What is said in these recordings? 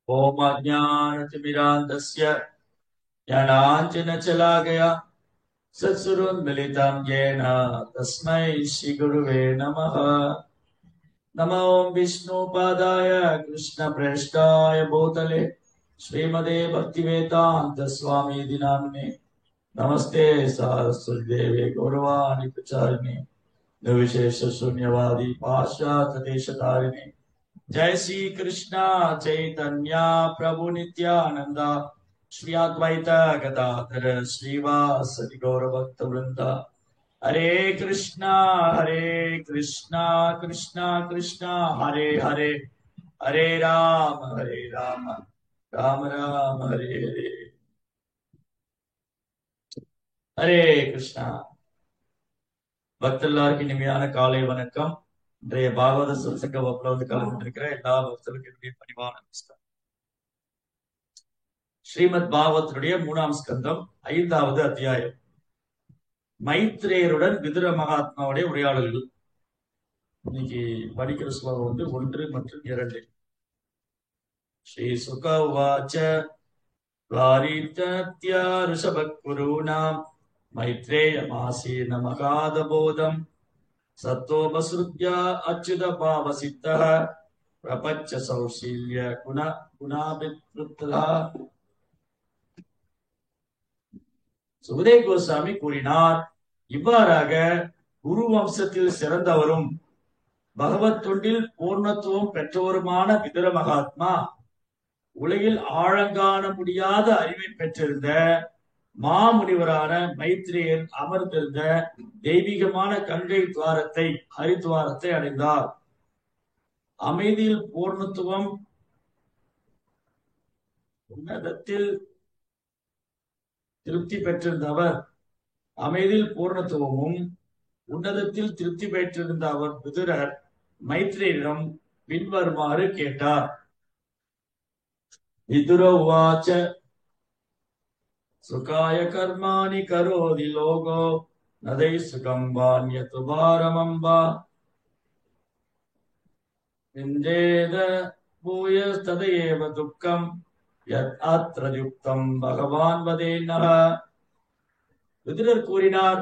ओम अज्ञानतिमिरान्धस्य ज्ञानाञ्जनशलाकया सत्सुरोन्मिलितं येन तस्मै श्रीगुरुवे नमः। नमो विष्णुपादाय कृष्णप्रेष्ठाय भूतले श्रीमते भक्तिवेदान्त स्वामी नामिने नमस्ते सारस्वती गौरवाणी प्रचारिणे निर्विशेष शून्यवादी पाश्चात्य देशतारिणे। जय श्री कृष्णा चैतन्य प्रभु नित्यानंदा श्री अद्वैत गदाधर श्रीवासदि गौर भक्त वृंदा। हरे कृष्णा कृष्णा कृष्णा हरे हरे, हरे राम राम राम हरे हरे। हरे कृष्णा। பக்தர்களுக்கு இனிமையான காலை வணக்கம். இன்றைய பாகவத சத்சங்க வகுப்புல கலந்துருக்கிற எல்லா பக்தர்களுக்கும் என்னுடைய பணிவான நமஸ்காரம். ஸ்ரீமத் பாகவதனுடைய 3ஆம் ஸ்கந்தம் 5வது அத்தியாயம் மைத்ரேயருடன் விதுர மகாத்மாவுடைய உரையாடல்கள். இன்னைக்கு படிக்கிற ஸ்லோகம் 1 மற்றும் 2. ஸ்ரீ சுக உவாச்ச வாரித்ய ரிஷபக்குருணாம் மைத்ரேயமாசீன மகாதபோதம் சத்தோபஸ்ருத்யா அச்சுத பாவசித்தः பிரபஞ்ச சௌசீல்ய குணாபித்ருத்தா. சுகதேவ கோஸ்வாமி கூறினார், இவ்வாறாக குரு வம்சத்தில் சிறந்தவரும் பகவத் தொண்டில் பூர்ணத்துவம் பெற்றவருமான விதுர மகாத்மா உலகில் ஆழங்காண முடியாத அறிவை பெற்றிருந்த மாமுனிவரான மைத்ரேயன் அமர்ந்திருந்த தெய்வீகமான கங்கை துவாரத்தை ஹரித்வாரத்தை அடைந்தார். அமைதியில் பூர்ணத்துவம் உன்னதத்தில் திருப்தி பெற்றிருந்த அவர் அமைதியில் பூர்ணத்துவமும் உன்னதத்தில் திருப்தி பெற்றிருந்த அவர் விதுரர் மைத்ரேயரிடம் பின்வருமாறு கேட்டார். விதுர உவாச்ச சுகாய கர்மாணி கரோதி லோகோ நதை சுகம் வான்யது பாரமம்பா விந்தேத பூயஸ்ததயேவ துக்கம் யத் அத்ரயுக்தம் பகவான் வதேனஹ. விதுரர் கூறினார்,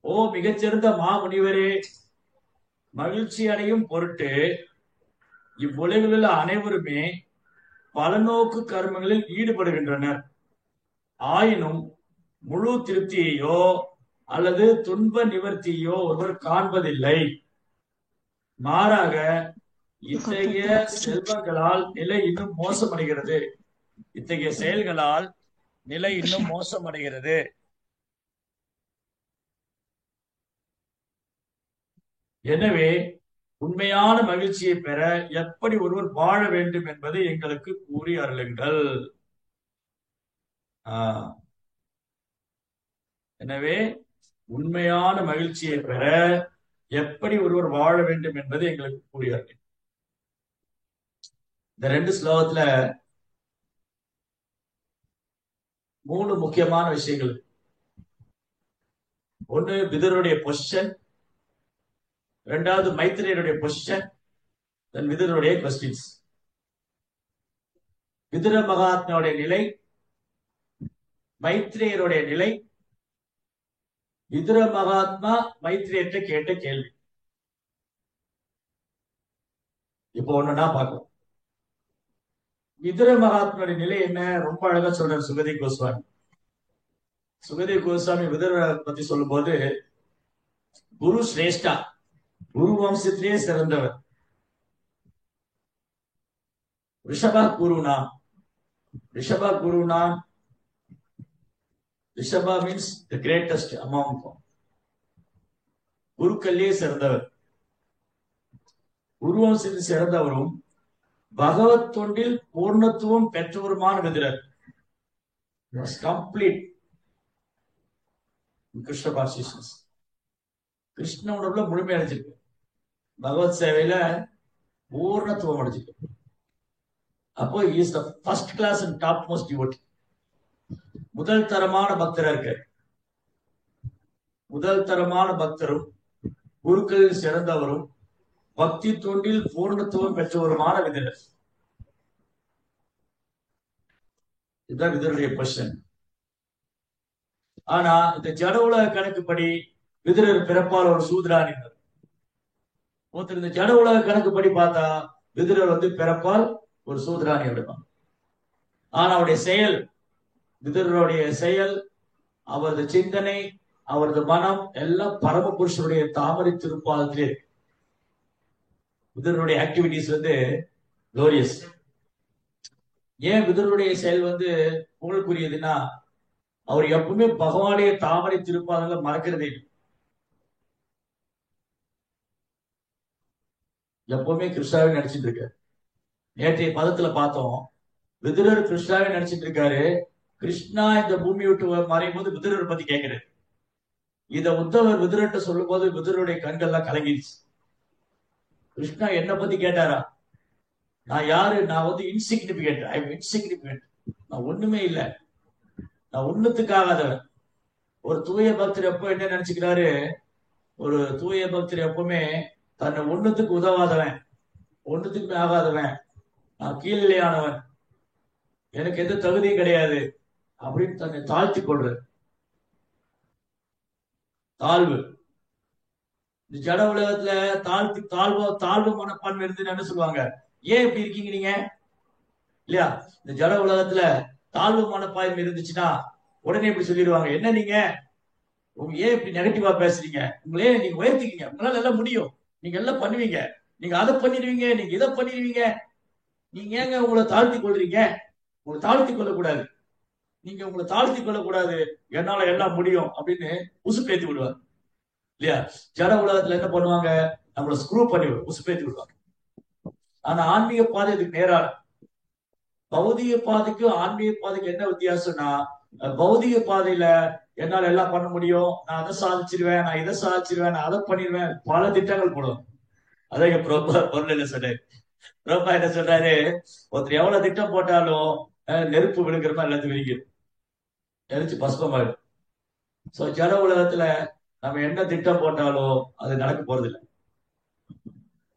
ஓ மிகச்சிறந்த மாமுனிவரே, மகிழ்ச்சி அடையும் பொருட்டு இவ்வுலகில் உள்ள அனைவருமே பலநோக்கு கர்மங்களில் ஈடுபடுகின்றனர். ஆயினும் முழு திருப்தியையோ அல்லது துன்ப நிவர்த்தியோ ஒருவர் காண்பதில்லை. மாறாக இத்தகைய செல்வங்களால் நிலை இன்னும் மோசமடைகிறது. இத்தகைய செயல்களால் நிலை இன்னும் மோசமடைகிறது. எனவே உண்மையான மகிழ்ச்சியை பெற எப்படி ஒருவர் வாழ வேண்டும் என்பதை எங்களுக்கு கூறி அருளுங்கள். எனவே உண்மையான மகிழ்ச்சியை பெற எப்படி ஒருவர் வாழ வேண்டும் என்பதை எங்களுக்கு கூறி அருளுங்கள். இந்த 2 ஸ்லோகத்துல 3 முக்கியமான விஷயங்கள். ஒண்ணு விதுரருடைய பொசிஷன், 2வது மைத்ரேயருடைய பொசிஷன், தென் விதுரருடைய கொஸ்டின்ஸ். விதுர மகாத்மாவுடைய நிலை, மைத்ரேயருடைய நிலை, விதுர மகாத்மா மைத்ரேயர்கிட்ட கேட்ட கேள்வி. இப்போ ஒண்ணுன்னா பார்க்கலாம். விதுர மகாத்மாவுடைய நிலை என்ன? ரொம்ப அழகா சொல்றார் சுகதேவ கோஸ்வாமி. சுகதேவ கோஸ்வாமி விதுர பத்தி சொல்லும் போது, குரு சிரேஷ்டா, குரு வம்சத்திலேயே சிறந்தவர். ரிஷப குருனா, ரிஷப குருனா, ரிஷபா மீன்ஸ் தி கிரேட்டஸ்ட் அமாங் குருக்கள்லேயே சிறந்தவர். குரு வம்சத்தில் சிறந்தவரும் பகவத் தொண்டில் பூர்ணத்துவம் பெற்றவருமான விதுரர். கம்ப்ளீட் கிருஷ்ண கான்சியஸ்னஸ், கிருஷ்ண உணர்வுல முழுமை அடைஞ்சிருக்கு. பகவத் சேவையில பூர்ணத்துவம் அடைஞ்சிருக்கு. அப்போ is the first class and topmost devotee. முதல் தரமான பக்தரா இருக்க. முதல் தரமான பக்தரும் குருக்களில் சிறந்தவரும் பக்தி தொண்டில் பூர்ணத்துவம் பெற்றவருமான விதுரர். இதுதான் விதுரனுடைய பொசிஷன். ஆனா இந்த ஜட உலக கணக்குப்படி விதுரர் பிறப்பால் ஒரு சூத்ரான். ஒருத்தர் இந்த ஜட உலக கணக்குப்படி பார்த்தா விதுரர் வந்து பிறப்பால் ஒரு சூத்ரானி எடுப்பான். ஆனா அவருடைய செயல், விதுரருடைய செயல், அவரது சிந்தனை, அவரது மனம் எல்லாம் பரமபுருஷனுடைய தாமரை திருப்பாதத்திலே. விதுரனுடைய ஆக்டிவிட்டிஸ் வந்து குளோரியஸ். ஏன் விதுரனுடைய செயல் வந்து புகழுக்குரியதுன்னா, அவர் எப்பவுமே பகவானுடைய தாமரை திருப்பாதங்களை மறக்கிறதே இல்லை. எப்பவுமே கிருஷ்ணாவே நடிச்சிட்டு இருக்காரு. நேற்றைய பதத்துல பார்த்தோம், விதுரர் கிருஷ்ணாவே நடிச்சிட்டு இருக்காரு. கிருஷ்ணா இந்த பூமி விட்டு மறையும் போது விதுரர் பத்தி கேட்கிறாரு. இத உத்தவர் விதுரர்கிட்ட சொல்லும் போது விதுரருடைய கண்கள்லாம் கலங்கிடுச்சு. கிருஷ்ணா என்ன பத்தி கேட்டாரா? நான் யாரு? நான் வந்து இன்சிக்னிபிகன்ட். I am insignificant. நான் ஒண்ணுமே இல்லை, நான் ஒண்ணுத்துக்காகாதவன். ஒரு தூய பக்தர் எப்போ என்ன நினைச்சுக்கிறாரு? ஒரு தூய பக்தர் எப்பவுமே தன்னை ஒண்ணுத்துக்கு உதவாதவன், ஒண்ணுத்துக்குமே ஆகாதவன், நான் கீழ்நிலையானவன், எனக்கு எந்த தகுதியும் கிடையாது அப்படின்னு தன்னை தாழ்த்தி கொள்ற தாழ்வு. இந்த ஜட உலகத்துல தாழ்வு மனப்பான்மை இருந்து என்ன சொல்லுவாங்க? ஏன் இப்படி இருக்கீங்க நீங்க? இல்லையா? இந்த ஜட உலகத்துல தாழ்வு மனப்பான்மை இருந்துச்சுன்னா உடனே இப்படி சொல்லிடுவாங்க, என்ன நீங்க உங்க ஏன் இப்படி நெகட்டிவா பேசுறீங்க? உங்களே நீங்க உயர்த்திக்கீங்க, உங்களால எல்லாம் முடியும், நீங்க எல்லாம் பண்ணுவீங்க, நீங்க அதை பண்ணிடுவீங்க, நீங்க இதை பண்ணிடுவீங்க, நீங்க ஏங்க உங்களை தாழ்த்தி கொள்றீங்க? உங்களை தாழ்த்தி கொள்ளக்கூடாது, நீங்க உங்களை தாழ்த்தி கொள்ளக்கூடாது, என்னால எல்லாம் முடியும் அப்படின்னு உசுப்பேத்தி விடுவாங்க. இல்லையா? ஜட உலகத்துல என்ன பண்ணுவாங்க? நம்மளை ஸ்க்ரூ பண்ணி உசுப்பேத்தி விடுவாங்க. ஆனா ஆன்மீக பாதை இதுக்கு நேரான. பௌதிக பாதைக்கும் ஆன்மீக பாதைக்கு என்ன வித்தியாசம்னா, பௌதிக பாதையில என்னால எல்லாம் பண்ண முடியும், நான் அதை சாதிச்சிருவேன், நான் இதை சாதிச்சிருவேன், நான் அதை பண்ணிடுவேன், பல திட்டங்கள் போடுவோம். அதான் இங்க பொருள் என்ன சொல்றாரு? பிரபா என்ன சொல்றாரு? ஒருத்தர் எவ்வளவு திட்டம் போட்டாலும் நெருப்பு விழுக்கிற மாதிரி எல்லாத்தையும் விரிக்கும், எரிச்சு பஸ்பமாயிடும். சோ ஜட உலகத்துல நம்ம என்ன திட்டம் போட்டாலும் அது நடக்க போறது இல்லை.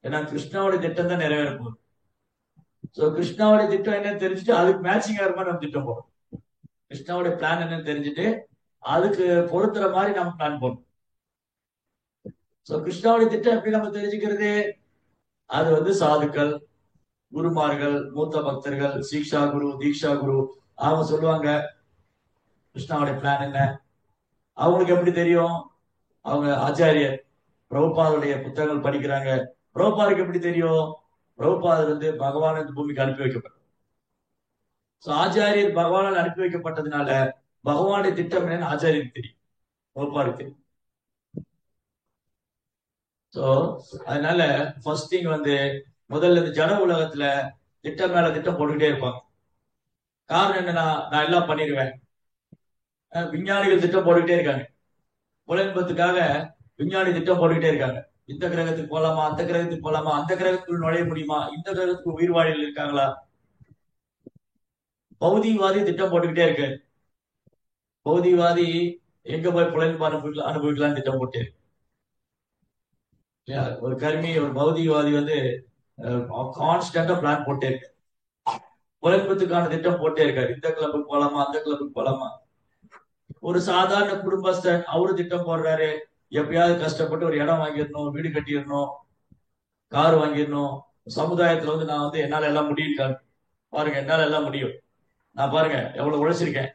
ஏன்னா கிருஷ்ணாவோட திட்டம் தான் நிறைவேற போகுது. சோ கிருஷ்ணாவோட திட்டம் என்னன்னு தெரிஞ்சுட்டு அதுக்கு மேட்சிங் ஆகிற மாதிரி நம்ம திட்டம் போடணும். கிருஷ்ணாவோட பிளான் என்னன்னு தெரிஞ்சுட்டு அதுக்கு பொருத்துற மாதிரி நம்ம பிளான் போடணும். சோ கிருஷ்ணாவோட திட்டம் எப்படி நம்ம தெரிஞ்சுக்கிறது? அது வந்து சாதுக்கள், குருமார்கள், மூத்த பக்தர்கள், சீக்ஷா குரு, தீக்ஷா குரு, அவங்க சொல்லுவாங்க கிருஷ்ணாவுடைய பிளான் என்ன. அவங்களுக்கு எப்படி தெரியும்? அவங்க ஆச்சாரியர் பிரபுபாதுடைய புத்தகங்கள் படிக்கிறாங்க. பிரபுபாதுக்கு எப்படி தெரியும்? பிரபுபாதர் வந்து பகவான் இந்த பூமிக்கு அனுப்பி வைக்கப்பட்டார். ஆச்சாரியர் பகவானால் அனுப்பி வைக்கப்பட்டதுனால பகவானுடைய திட்டம் என்னன்னு ஆச்சாரியருக்கு தெரியும், பிரபுபாதுக்கு தெரியும். சோ அதனால ஃபர்ஸ்ட் திங் வந்து முதல்ல இந்த ஜட உலகத்துல திட்டம் மேல திட்டம் போட்டுக்கிட்டே இருப்பாங்க. காரணம் என்னன்னா, நான் எல்லாம் பண்ணிடுவேன். விஞ்ஞானிகள் திட்டம் போட்டுக்கிட்டே இருக்காங்க. புலன்பத்துக்காக விஞ்ஞானி திட்டம் போட்டுக்கிட்டே இருக்காங்க. இந்த கிரகத்துக்கு போலாமா, அந்த கிரகத்துக்கு போலாமா, அந்த கிரகத்துக்குள் நுழைய முடியுமா, இந்த கிரகத்துக்கு உயிர் வாழிகள் இருக்காங்களா. பௌதிகவாதி திட்டம் போட்டுக்கிட்டே இருக்கு. பௌதிகவாதி எங்க போய் புலன்பு அனுபவிக்கலாம் திட்டம் போட்டு. ஒரு கர்மி, ஒரு பௌதிகவாதி வந்து கான்ஸ்டன்டா பிளான் போட்டே இருக்கு. புலன்பத்துக்கான திட்டம் போட்டே இருக்காரு. இந்த கிளப்புக்கு போலாமா, அந்த கிளப்புக்கு போலாமா. ஒரு சாதாரண குடும்பஸ்தன் அவரு திட்டம் போடுறாரு, எப்பயாவது கஷ்டப்பட்டு ஒரு இடம் வாங்கிடணும், வீடு கட்டிடணும், கார் வாங்கிடணும். சமுதாயத்துல வந்து நான் வந்து என்னால எல்லாம் முடியும் பாருங்க, என்னால எல்லாம் முடியும், நான் பாருங்க எவ்வளவு உழைச்சிருக்கேன்,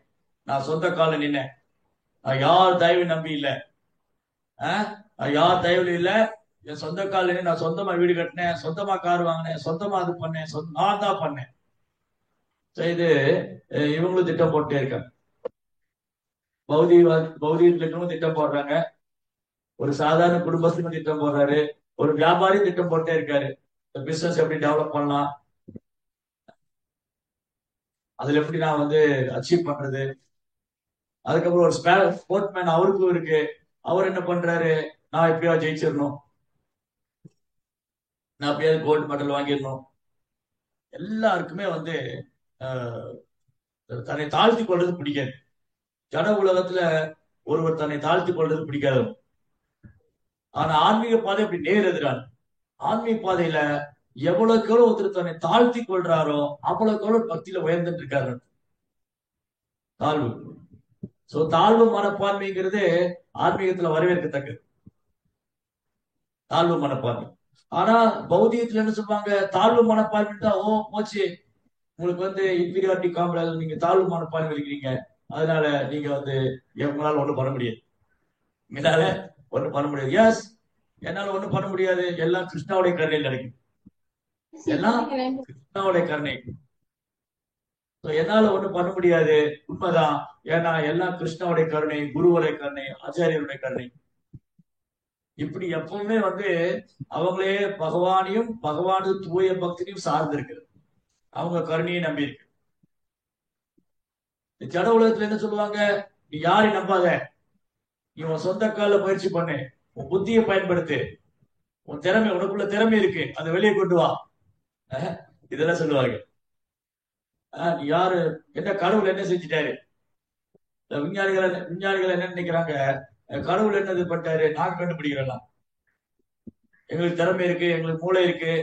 நான் சொந்த கால நின்னேன், நான் யார் தயவு நம்பி இல்ல, நான் யார் தயவுல இல்ல, என் சொந்த கால நின்று நான் சொந்தமா வீடு கட்டினேன், சொந்தமா கார் வாங்கினேன், சொந்தமா அது பண்ணேன், நான் தான் பண்ணேன். இது இவங்களும் திட்டம் போட்டே இருக்காங்க. பௌதிகங்களும் திட்டம் போடுறாங்க. ஒரு சாதாரண குடும்பத்துக்கும் திட்டம் போடுறாரு. ஒரு வியாபாரி திட்டம் போட்டே இருக்காரு, பிசினஸ் எப்படி டெவலப் பண்ணலாம், அதுல எப்படி நான் வந்து அச்சீவ் பண்றது. அதுக்கப்புறம் ஒரு ஸ்போர்ட்மேன் அவருக்கும் இருக்கு. அவர் என்ன பண்றாரு? நான் எப்படியாவது ஜெயிச்சிடணும், நான் எப்படியாவது கோல்டு மெடல் வாங்கிடணும். எல்லாருக்குமே வந்து தன்னை தாழ்த்தி கொள்றது பிடிக்காது. ஜட உலகத்துல ஒருவர் தன்னை தாழ்த்தி கொள்றது பிடிக்காது. ஆனா ஆன்மீக பாதை அப்படி நேர் எதிரான. ஆன்மீக பாதையில எவ்வளவுக்கு எவ்வளவு ஒருத்தர் தன்னை தாழ்த்தி கொள்றாரோ அவ்வளவுக்கு எவ்வளவு பக்தியில உயர்ந்துட்டு இருக்காரு. தாழ்வு. சோ தாழ்வு மனப்பான்மைங்கிறது ஆன்மீகத்துல வரவேற்கத்தக்கது, தாழ்வு மனப்பான்மை. ஆனா பௌதிகத்துல என்ன சொல்லுவாங்க, தாழ்வு மனப்பான்மை தான், ஓ போச்சு உங்களுக்கு வந்து இன்ஃபீரியாரிட்டி காம்ப்ளெக்ஸ், நீங்க தாழ்வு மனப்பான்மை இருக்கிறீங்க, அதனால நீங்க வந்து உங்களால ஒண்ணும் பண்ண முடியாது, என்னால ஒண்ணும் பண்ண முடியாது. எஸ், என்னால ஒண்ணும் பண்ண முடியாது, எல்லாம் கிருஷ்ணாவுடைய கருணையில் நடக்குது, எல்லாம் கிருஷ்ணாவுடைய கருணை. என்னால ஒண்ணும் பண்ண முடியாது, உண்மைதான். ஏன்னா எல்லாம் கிருஷ்ணாவுடைய கருணை, குருவுடைய கருணை, ஆச்சாரியருடைய கருணை. இப்படி எப்பவுமே வந்து அவங்களே பகவானையும் பகவானது தூய பக்தியும் சார்ந்து இருக்கு, அவங்க கருணையை நம்பி இருக்கு. ஜட உலகத்துல என்ன சொல்லுவாங்க, நீ யாரையும் நம்பாத, நீ உன் சொந்த கால முயற்சி பண்ணு, உன் புத்தியை பயன்படுத்து, உன் திறமை, உனக்குள்ள திறமை இருக்கு, அதை வெளியே கொண்டு வா, இதெல்லாம் சொல்லுவாங்க. நீ யாரு, என்ன கடவுள் என்ன செஞ்சிட்டாரு, விஞ்ஞானிகள் என்ன நினைக்கிறாங்க, கடவுள் என்னது பண்ணிட்டாரு, நாங்க கண்டுபிடிக்கிறோம், எங்களுக்கு திறமை இருக்கு, எங்களுக்கு மூளை இருக்கு,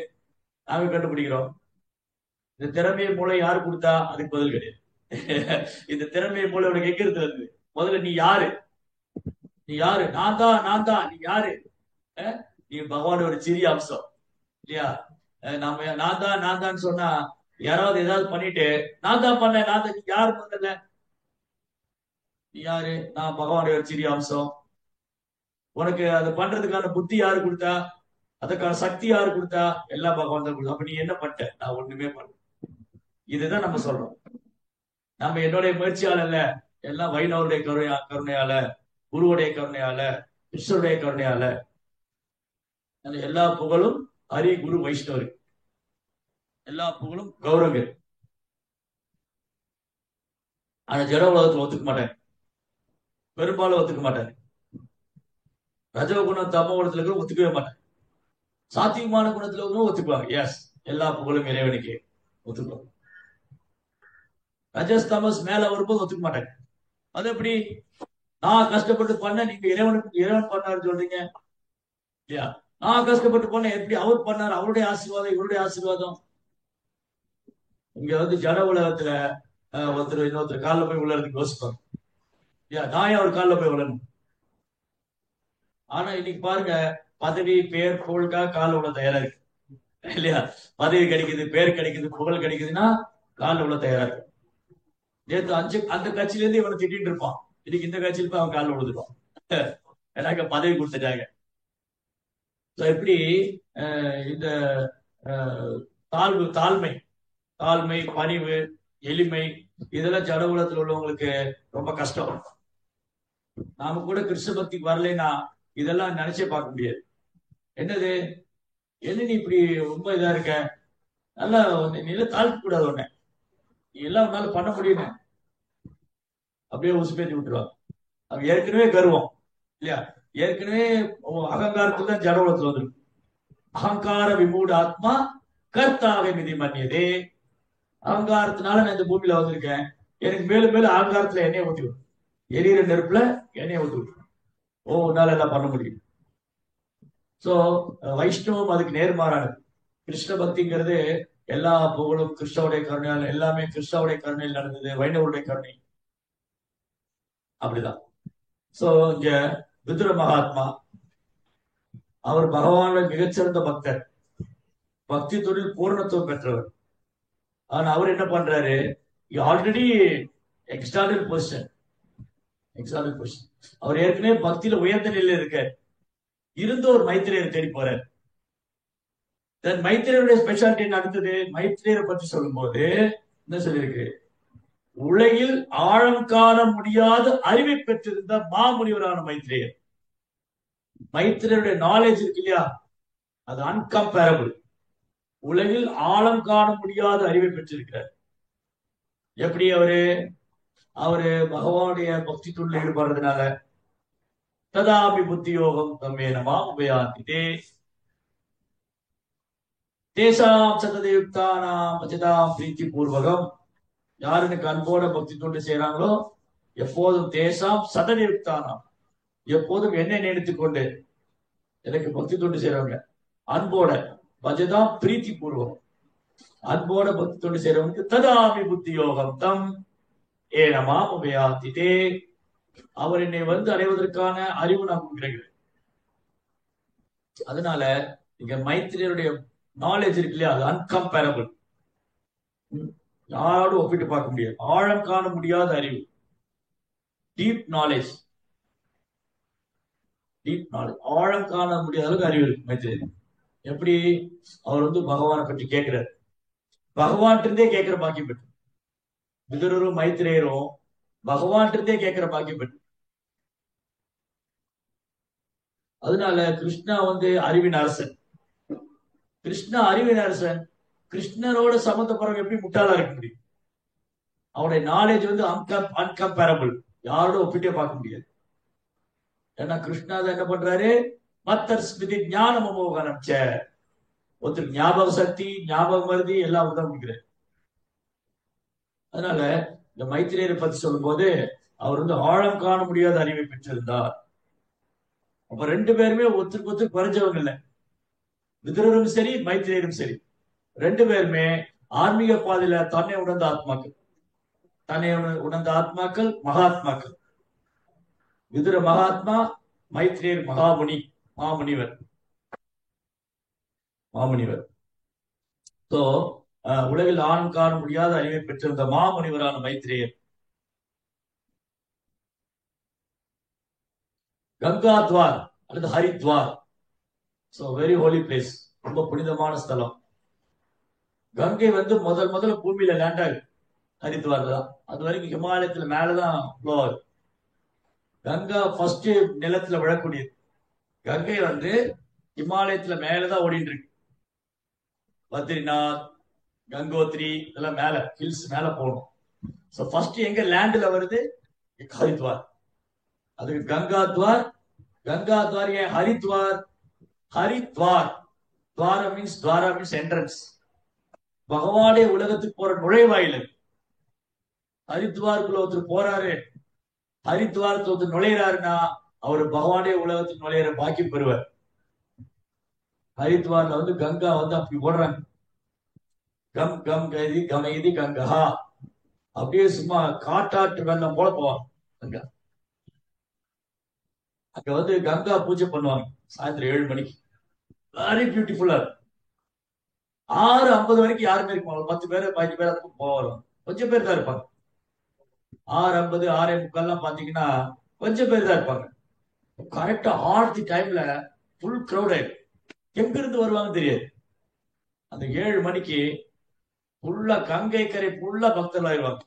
நாங்க கண்டுபிடிக்கிறோம். இந்த திறமையை மூளை யாரு கொடுத்தா, அதுக்கு பதில் கிடையாது. இந்த திறமையை மூளை உனக்கு எங்க இருந்து வருது, முதல்ல நீ யாரு, நீ யாரு, நான் தான், நான் தான், நீ யாரு, நீ பகவானோட ஒரு சிறிய அம்சம் இல்லையா. நம்ம நான் தான் சொன்னா யாராவது ஏதாவது பண்ணிட்டு நான் தான் பண்ணேன், நான் தான், நீ யாரு முதல்ல, நீ யாரு, நான் பகவானுடைய ஒரு சிறிய அம்சம். உனக்கு அதை பண்றதுக்கான புத்தி யாரு கொடுத்தா, அதுக்கான சக்தி யாரு கொடுத்தா, எல்லாம் பகவான் தான் கொடுத்தா. அப்ப நீ என்ன பண்ணிட்ட, நான் ஒண்ணுமே பண்ண. இதுதான் நம்ம சொல்றோம். நம்ம என்னுடைய முயற்சியால இல்ல, எல்லாம் வைணவருடைய கருணையால, குருவுடைய கருணையால, கிருஷ்ணருடைய கருணையால. எல்லா புகழும் ஹரி குரு வைஷ்ணவர், எல்லா புகழும் கௌரவங்க. ஆனா ஜட உலகத்துல ஒத்துக்க மாட்டாங்க, பெரும்பாலும் ஒத்துக்க மாட்டாங்க. ரஜகுணம் தமோ குணத்துல இருக்கிற ஒத்துக்கவே மாட்டாங்க. சாத்தியமான குணத்துல இருக்கிறவங்க ஒத்துக்குவாங்க, எஸ் எல்லா புகழும் இறைவனுக்கு ஒத்துக்குவாங்க. ரஜஸ் தமஸ் மேல வரும்போது ஒத்துக்க மாட்டாங்க. அது எப்படி, நான் கஷ்டப்பட்டு பண்ண, நீங்க இறைவன் பண்ணாரு சொல்றீங்க இல்லையா. நான் கஷ்டப்பட்டு பண்ண, எப்படி அவர் பண்ணாரு, அவருடைய ஆசீர்வாதம் இவருடைய ஆசீர்வாதம். இங்க வந்து ஜட உலகத்துல ஒருத்தர் இன்னொருத்தர் காலில் போய் விழுறதுக்கு யோசிப்பாங்க இல்லையா, நான் அவர் காலில் போய் விழணும். ஆனா இன்னைக்கு பாருங்க, பதவி பேர் புகழுக்காக காலில் விட தயாரா இருக்கு இல்லையா. பதவி கிடைக்குது, பேர் கிடைக்குது, புகழ் கிடைக்குதுன்னா காலில் விட தயாரா இருக்கு. நேற்று அந்த கட்சியில இருந்து இவனை திட்டிட்டு இருப்பான், இன்னைக்கு இந்த கட்சியில போய் அவன் காலில் விழுதுப்பான், எனக்கு பதவி கொடுத்துட்டாங்க. எப்படி இந்த தாழ்மை, பணிவு, எளிமை, இதெல்லாம் ஜட உலகத்தில் உள்ளவங்களுக்கு ரொம்ப கஷ்டம். நாம கூட கிருஷ்ண பக்திக்கு வரலைன்னா இதெல்லாம் நினைச்சே பார்க்க முடியாது. என்னது, என்ன நீ இப்படி ரொம்ப இதா இருக்க, நல்லா நீல தாழ்த்த கூடாது, உடனே நீ எல்லாம் உன்னால பண்ண முடியும், அப்படியே உசுப்பேத்தி விட்டுருவாங்க. அவங்க ஏற்கனவே கர்வம் இல்லையா, ஏற்கனவே அகங்காரத்துல தான் ஜட உலகத்துல வந்துருக்கு. அகங்கார விமூட ஆத்மா கர்த்தாக மிதி மன்னியதே. அகங்காரத்தினால நான் இந்த பூமியில வந்திருக்கேன், எனக்கு மேலும் மேலும் அகங்காரத்துல எண்ணெய் ஊத்தி விடும், எரியிற நெருப்புல எண்ணெய் ஊத்தி விடும், உன்னால எல்லாம் பண்ண முடியும். சோ வைஷ்ணவம் அதுக்கு நேர்மாறானது. கிருஷ்ண பக்திங்கிறது எல்லா புகழும் கிருஷ்ணவுடைய கருணையால், எல்லாமே கிருஷ்ணாவுடைய கருணையில் நடந்தது, வைணவருடைய கருணை அப்படிதான். சோ இங்க விதுர மகாத்மா, அவர் பகவானுடைய மிகச்சிறந்த பக்தர், பக்தி தொழில் பூர்ணத்துவம் பெற்றவர். ஆனா அவர் என்ன பண்றாரு, ஆல்ரெடி எக்ஸ்ட்ராடனரி பொசிஷன், அவர் ஏற்கனவே பக்தியில உயர்ந்த நிலையில இருக்கார், இருந்த ஒரு மைத்திரேயரை தேடி போறார். மைத்திரேயருடைய ஸ்பெஷாலிட்டி நடந்தது. மைத்திரேயரை பற்றி சொல்லும் போது என்ன சொல்லியிருக்கு, உலகில் ஆழம் காண முடியாத அறிவை பெற்றிருந்த மாமுனிவரான மைத்திரேயர். மைத்திரேயருடைய நாலேஜ் இருக்கு இல்லையா, அது அன்கம்பேரபிள். உலகில் ஆழம் காண முடியாத அறிவை பெற்றிருக்கிறார். எப்படி அவரு பகவானுடைய பக்தி தொழில் ஈடுபடுறதுனால, ததாபி புத்தி யோகம் தம்மே நமா உபயாந்திதே தேசாம் சததயுக்தானாம் அஜதாம் பிரீத்தி பூர்வகம். யாருக்கு அன்போட பக்தி தொண்டு செய்யறாங்களோ, எப்போதும் தேசாம் சததயுக்தானாம், எப்போதும் என்னை நினைத்துக் கொண்டு எனக்கு பக்தி தொண்டு செய்யறவங்க அன்போட, பஜதாம் பிரீத்தி பூர்வம், அன்போட பக்தி தொண்டு செய்யறவங்களுக்கு ததாமி புத்தி யோகம் தம், ஏனமா உபயாத்திதே, அவர் என்னை வந்து அடைவதற்கான அறிவு நான் கொடுக்கிறேன். அதனால இங்க மைத்திரியருடைய நாலேஜ் இருக்கு இல்லையா, அது அன்கம்பேரபிள். யாரோடு ஒப்பிட்டு பார்க்க முடியாது. ஆழம் காண முடியாத அறிவு, டீப் நாலேஜ். டீப் நாலேஜ், ஆழம் காண முடியாத அளவுக்கு அறிவு இருக்கு மைத்திரியர். எப்படி? அவர் வந்து பகவானை பற்றி கேட்கிறார், பகவான் இருந்தே கேட்கிற பாக்கியம் பெற்று. விதுரரும் மைத்திரேயரும் பகவான் இருந்தே கேட்கிற பாக்கியம் பெற்று. அதனால கிருஷ்ணா வந்து அறிவின் அரசன். கிருஷ்ணா அறிவின் அரசன். கிருஷ்ணரோட சம்பந்தப்படுறவங்க எப்படி முட்டாளா இருக்க முடியும்? அவனுடைய நாலேஜ் வந்து அன்கம்பேரபிள், யாரோட ஒப்பிட்டே பார்க்க முடியாது. ஏன்னா கிருஷ்ணா தான் என்ன பண்றாரு, மத்தர் ஸ்மிருதி ஞானம் அமோகனம். ஒருத்தர் ஞாபக சக்தி, ஞாபகம் மருதி எல்லாம் தான் முடிக்கிறார். அதனால இந்த மைத்திரேயரை பத்தி சொல்லும் போது அவர் வந்து ஆழம் காண முடியாத அறிவை பெற்றிருந்தார். அப்ப ரெண்டு பேருமே ஒருத்தருக்கு ஒருத்தர் குறைஞ்சவங்க இல்லை. விதுரரும் சரி மைத்திரேயரும் சரி, ரெண்டு பேருமே ஆன்மீக பாதையில தன்னை உணர்ந்த ஆத்மாக்கள். தன்னை உணர்ந்த ஆத்மாக்கள் மகாத்மாக்கள். விதுர மகாத்மா, மைத்திரேயர் மகாமுனி, மாமுனிவர். மாமுனிவர் சோ உலகில் ஆண் காண முடியாத அறிவை பெற்றிருந்த மாமுனிவரான மைத்திரேயர். கங்கா துவார் அல்லது Haridwar, so very Holi place, ரொம்ப புனிதமான ஸ்தலம். கங்கை வந்து முதல்ல பூமியில லேண்ட் ஆகுது ஹரித்வார் தான். அது வரைக்கும் ஹிமாலயத்துல மேலதான் ஃப்ளோ ஆகுது. கங்கா ஃபர்ஸ்ட் நிலத்துல விழக்கூடியது. கங்கை வந்து ஹிமாலயத்துல மேலதான் ஓடிட்டு இருக்கு. பத்ரிநாத், கங்கோத்ரி இதெல்லாம் மேல ஹில்ஸ் மேல போகணும். சோ ஃபர்ஸ்ட் எங்க லேண்ட்ல வருது? ஹரித்வார். அதுக்கு கங்கா துவார். கங்கா துவார் ஏன் ஹரித்வார்? ஹரித்வார் துவாரா மீன்ஸ் என்ட்ரன்ஸ். பகவானே உலகத்துக்கு போற நுழைவாயில். ஹரித்வாருக்குள்ள ஒருத்தர் போறாரு, ஹரித்வாரத்துல ஒருத்தர் நுழையிறாருன்னா அவர் பகவானே உலகத்துக்கு நுழையிற பாக்கியம் பெறுவார். ஹரித்வார்ல வந்து கங்கா வந்து அப்படி ஓடுறாங்க. கம் கம் கைதி கமைதி கங்கா, அப்படியே சும்மா காட்டாற்று வெள்ளம் போல போவாங்க. கங்கா அங்க வந்து கங்கா பூஜை பண்ணுவாங்க சாயந்தரம் 7 மணிக்கு. வெரி பியூட்டிஃபுல்லா. 6:50 வரைக்கும் யாருமே இருப்பாங்க. 10 பேர் 15 பேர் போவாங்க, கொஞ்சம் பேர் தான் இருப்பாங்க. 6:50 6:45 பாத்தீங்கன்னா கொஞ்சம் பேர் தான் இருப்பாங்க. கரெக்டா ஆர்த்தி டைம்ல ஃபுல் கிரௌட் ஆயிடும். எங்க இருந்து வருவாங்க தெரியாது. அந்த 7 மணிக்கு ஃபுல்லா கங்கை கரை ஃபுல்லா பக்தர்கள் ஆயிடுவாங்க.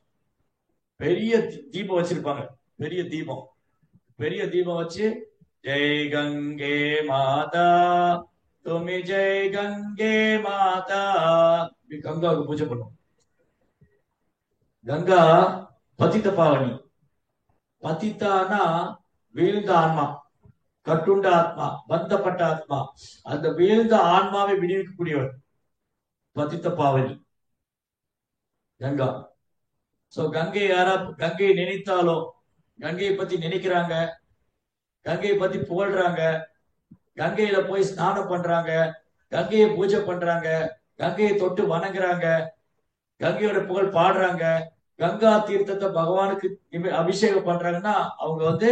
பெரிய தீபம் வச்சிருப்பாங்க. பெரிய தீபம், பெரிய தீபம் வச்சு ஜெய் கங்கே மாதா துமி ஜெய் கங்கே மாதா, கங்காவுக்கு பூஜை பண்ணுவோம். கங்கா பதித்த பாவனி. பதித்தானா வீழ்ந்த ஆன்மா, கட்டுண்ட ஆத்மா, பந்தப்பட்ட ஆத்மா. அந்த வீழ்ந்த ஆன்மாவை விடுவிக்கக்கூடியவர் பதித்த பாவனி கங்கா. சோ கங்கை கங்கையை நினைத்தாலோ, கங்கையை பத்தி நினைக்கிறாங்க, கங்கையை பத்தி புகழ்றாங்க, கங்கையில போய் ஸ்நானம் பண்றாங்க, கங்கையை பூஜை பண்றாங்க, கங்கையை தொட்டு வணங்குறாங்க, கங்கையோட புகழ் பாடுறாங்க, கங்கா தீர்த்தத்தை பகவானுக்கு அபிஷேகம் பண்றாங்கன்னா அவங்க வந்து